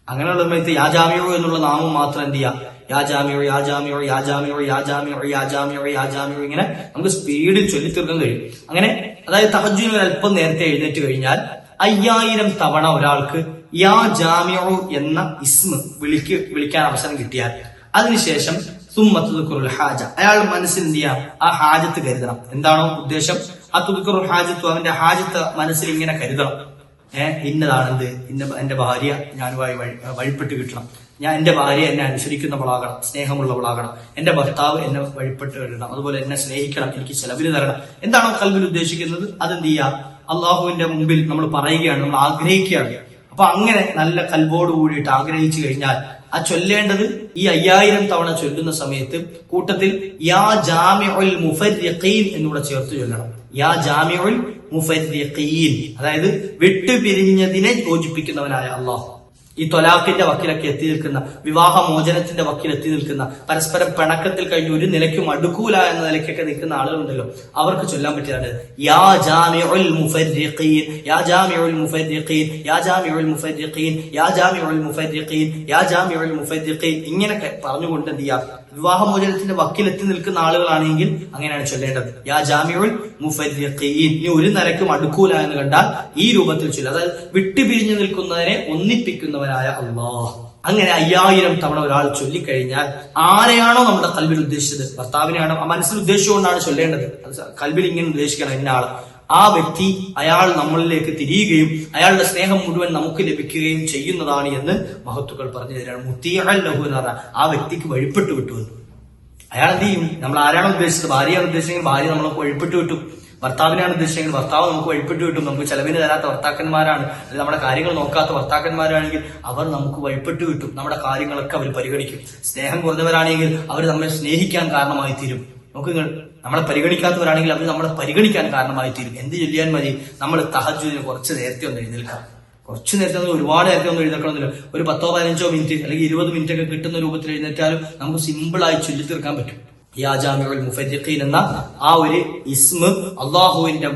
അങ്ങനെയുള്ള സമയത്ത് യാ ജാമിഉ എന്നുള്ള നാമം മാത്രം എന്ത് ചെയ്യാം, യാ ജാമിഉ യാ ജാമിഉ യാ ജാമിഉ യാ ജാമിഉ യാ ജാമിഉ യാ ജാമിഉ ഇങ്ങനെ നമുക്ക് സ്പീഡിൽ ചൊല്ലിത്തീർക്കാൻ കഴിയും. അങ്ങനെ അതായത് തഹജ്ജുദിന് അല്പം നേരത്തെ എഴുന്നേറ്റ് കഴിഞ്ഞാൽ 5000 തവണ ഒരാൾക്ക് യാ ജാമിഉ എന്ന ഇസ്മ വിളിക്കാൻ അവസരം കിട്ടിയാൽ അതിനുശേഷം സുമ്മത്തുദ്ദിഖുറുൽ ഹാജ, അയാൾ മനസ്സിൽ എന്ത് ചെയ്യാം, ആ ഹാജത്ത് കരുതണം. എന്താണോ ഉദ്ദേശം, ആ തുദ്ദിഖുറുൽ ഹാജത്തു, അവന്റെ ഹാജത്ത് മനസ്സിൽ ഇങ്ങനെ കരുതണം. ഇന്നതാണെന്ത്, എന്റെ ഭാര്യ ഞാനുമായി വഴിപ്പെട്ട് കിട്ടണം, എന്റെ ഭാര്യ എന്നെ അനുസരിക്കുന്നവളാകണം, സ്നേഹമുള്ളവളാകണം, എന്റെ ഭർത്താവ് എന്നെ വഴിപ്പെട്ട് കിട്ടണം, അതുപോലെ എന്നെ സ്നേഹിക്കണം, എനിക്ക് ചെലവിന് തരണം. എന്താണോ കൽബിൽ ഉദ്ദേശിക്കുന്നത് അതെന്ത് ചെയ്യാം, അള്ളാഹുവിന്റെ മുമ്പിൽ നമ്മൾ പറയുകയാണ്, നമ്മൾ ആഗ്രഹിക്കുകയാണ്. അപ്പൊ അങ്ങനെ നല്ല കൽബോട് കൂടിയിട്ട് ആഗ്രഹിച്ചു കഴിഞ്ഞാൽ ആ ചൊല്ലേണ്ടത് ഈ 5000 തവണ ചൊല്ലുന്ന സമയത്ത് കൂട്ടത്തിൽ യാ ജാമിഉൽ മുഫർരിഖീൻ എന്നൂടെ ചേർത്ത് ചൊല്ലണം. യാ ജാമിഉൽ മുഫർരിഖീൻ, അതായത് വിട്ടുപിരിഞ്ഞതിനെ യോജിപ്പിക്കുന്നവനായ അള്ളാഹു. ഈ തൊലാഖിന്റെ വക്കിലൊക്കെ എത്തി നിൽക്കുന്ന, വിവാഹമോചനത്തിന്റെ വക്കിൽ എത്തി നിൽക്കുന്ന, പരസ്പരം പിണക്കത്തിൽ കഴിഞ്ഞ് ഒരു നിലയ്ക്കും അടുക്കൂല എന്ന നിലയ്ക്കൊക്കെ നിൽക്കുന്ന ആളുകളുണ്ടല്ലോ, അവർക്ക് ചൊല്ലാൻ പറ്റിയാണ് യാ ജാമിഉൽ മുഫർരിഖീൻ, യാ ജാമിഉൽ മുഫർരിഖീൻ, യാ ജാമിഉൽ മുഫർരിഖീൻ, യാ ജാമിഉൽ മുഫർരിഖീൻ, യാ ജാമിഉൽ മുഫർരിഖീൻ. ഇങ്ങനെയൊക്കെ പറഞ്ഞുകൊണ്ട് എന്ത് ചെയ്യാം, വിവാഹമോചനത്തിന്റെ വക്കിലെത്തി നിൽക്കുന്ന ആളുകളാണെങ്കിൽ അങ്ങനെയാണ് ചൊല്ലേണ്ടത്, യാ ജാമിഉൽ മുഫർരിഖീൻ. ഇനി ഒരു നിലയ്ക്കും അടുക്കൂല എന്ന് കണ്ടാൽ ഈ രൂപത്തിൽ ചൊല്ലുക, അതായത് വിട്ടുപിരിഞ്ഞു നിൽക്കുന്നതിനെ ഒന്നിപ്പിക്കുന്നവനായ അല്ലാഹ്. അങ്ങനെ 5000 തവണ ഒരാൾ ചൊല്ലിക്കഴിഞ്ഞാൽ ആരെയാണോ നമ്മുടെ കൽബിൽ ഉദ്ദേശിച്ചത്, ഭർത്താവിനെയാണോ ആ മനസ്സിൽ ഉദ്ദേശിച്ചുകൊണ്ടാണ് ചൊല്ലേണ്ടത്. കൽബിൽ ഇങ്ങനെ ഉദ്ദേശിക്കണം ഇന്ന ആള്, ആ വ്യക്തി അയാൾ നമ്മളിലേക്ക് തിരിയുകയും അയാളുടെ സ്നേഹം മുഴുവൻ നമുക്ക് ലഭിക്കുകയും ചെയ്യുന്നതാണ് എന്ന് മഹത്തുക്കൾ പറഞ്ഞു തരാണ്. മുത്തിഅൽ ലഹു എന്ന് പറഞ്ഞാൽ ആ വ്യക്തിക്ക് വഴിപ്പെട്ടു വിട്ടുവെന്ന്. അയാൾ എന്ത് ചെയ്യും, നമ്മൾ ആരാണ് ഉദ്ദേശിച്ചത്, ഭാര്യയാണ് ഉദ്ദേശിച്ചെങ്കിൽ ഭാര്യ നമ്മൾക്ക് വഴിപ്പെട്ടു വിട്ടും, ഭർത്താവിനാണ് ഉദ്ദേശിച്ചെങ്കിൽ ഭർത്താവ് നമുക്ക് വഴിപ്പെട്ടു കിട്ടും. നമുക്ക് ചെലവിന് തരാത്ത ഭർത്താക്കന്മാരാണ്, അല്ലെങ്കിൽ നമ്മുടെ കാര്യങ്ങൾ നോക്കാത്ത ഭർത്താക്കന്മാരാണെങ്കിൽ അവർ നമുക്ക് വഴിപ്പെട്ടു കിട്ടും. നമ്മുടെ കാര്യങ്ങളൊക്കെ അവർ പരിഗണിക്കും. സ്നേഹം കുറഞ്ഞവരാണെങ്കിൽ അവർ നമ്മെ സ്നേഹിക്കാൻ കാരണമായി തീരും. നമുക്ക് നമ്മളെ പരിഗണിക്കാത്തവരാണെങ്കിൽ അവർ നമ്മളെ പരിഗണിക്കാൻ കാരണമായി തീരും. എന്ത് ചൊല്ലിയാൻ മതി, നമ്മൾ തഹജ്ജുദിന് കുറച്ച് നേരത്തെ ഒന്ന് എഴുന്നേൽക്കാം. കുറച്ച് നേരത്തെ, ഒരുപാട് നേരത്തെ ഒന്നും എഴുന്നേൽക്കണമെന്നില്ല. ഒരു 10-15 മിനിറ്റ് അല്ലെങ്കിൽ 20 മിനിറ്റ് ഒക്കെ കിട്ടുന്ന രൂപത്തിൽ എഴുന്നേറ്റാലും നമുക്ക് സിമ്പിളായി ചൊല്ലി തീർക്കാൻ പറ്റും. യാ ജാമിഉൽ മുഫർരിഖീൻ എന്ന ആ ഒരു ഇസ്മ, അള്ളാഹുവിന്റെ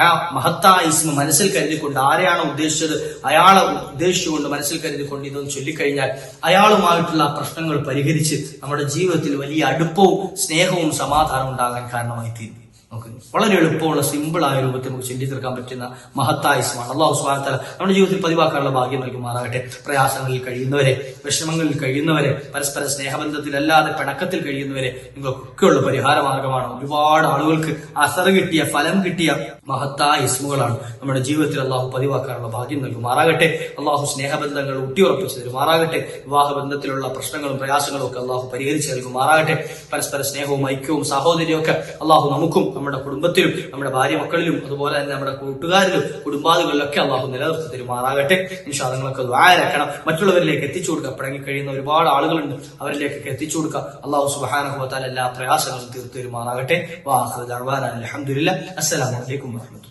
ആ മഹത്തായ ഇസ്മ മനസ്സിൽ കരുതിക്കൊണ്ട്, ആരെയാണോ ഉദ്ദേശിച്ചത് അയാളെ ഉദ്ദേശിച്ചുകൊണ്ട് മനസ്സിൽ കരുതിക്കൊണ്ട് ഇതൊന്ന് ചൊല്ലിക്കഴിഞ്ഞാൽ അയാളുമായിട്ടുള്ള പ്രശ്നങ്ങൾ പരിഹരിച്ച് നമ്മുടെ ജീവിതത്തിൽ വലിയ അടുപ്പവും സ്നേഹവും സമാധാനവും ഉണ്ടാകാൻ കാരണമായി തീരും. നമുക്ക് വളരെ എളുപ്പമുള്ള സിമ്പിളായ രൂപത്തിൽ നമുക്ക് ചൊല്ലി തീർക്കാൻ പറ്റുന്ന മഹത്തായ ഇസ്മാണ്. അല്ലാഹു സുബ്ഹാനഹു വ തആല നമ്മുടെ ജീവിതത്തിൽ പതിവാക്കാനുള്ള ഭാഗ്യം നൽകുമാറാകട്ടെ. പ്രയാസങ്ങളിൽ കഴിയുന്നവരെ, വിഷമങ്ങളിൽ കഴിയുന്നവരെ, പരസ്പര സ്നേഹബന്ധത്തിലല്ലാതെ പിണക്കത്തിൽ കഴിയുന്നവരെ നിങ്ങൾക്കൊക്കെയുള്ള പരിഹാര മാർഗമാണ്. ഒരുപാട് ആളുകൾക്ക് അസർ കിട്ടിയ, ഫലം കിട്ടിയ മഹത്തായ ഇസ്മുകളാണ്. നമ്മുടെ ജീവിതത്തിൽ അള്ളാഹു പതിവാക്കാനുള്ള ഭാഗ്യം നൽകുമാറാകട്ടെ. അള്ളാഹു സ്നേഹബന്ധങ്ങൾ ഊട്ടിയുറപ്പിച്ചു തരുമാറാകട്ടെ. വിവാഹബന്ധത്തിലുള്ള പ്രശ്നങ്ങളും പ്രയാസങ്ങളും ഒക്കെ അള്ളാഹു പരിഹരിച്ചു നൽകുമാറാകട്ടെ. പരസ്പര സ്നേഹവും ഐക്യവും സാഹോദര്യവും ഒക്കെ അള്ളാഹു നമുക്കും നമ്മുടെ കുടുംബത്തിലും നമ്മുടെ ഭാര്യ മക്കളിലും അതുപോലെ തന്നെ നമ്മുടെ കൂട്ടുകാരിലും കുടുംബാദികളിലൊക്കെ അള്ളാഹു നിലനിർത്തി തരുമാറാകട്ടെ. ഇൻഷാ അല്ലാഹ് നിങ്ങളൊക്കെ ദുആയിരക്കണം, മറ്റുള്ളവരിലേക്ക് എത്തിച്ചു കൊടുക്കുക. പടങ്ങി കഴിയുന്ന ഒരുപാട് ആളുകളുണ്ട്, അവരിലേക്കൊക്കെ എത്തിച്ചു കൊടുക്കുക. അള്ളാഹു സുബ്ഹാനഹു വ തആല എല്ലാ പ്രയാസങ്ങളും തീർത്തു തരുമാറാകട്ടെ. വാ ആഖിറു ദഅ്വാനാ അൽഹംദുലില്ലാഹ്. അസ്സലാമു അലൈക്കും വറഹ്മത്തുള്ളാഹി.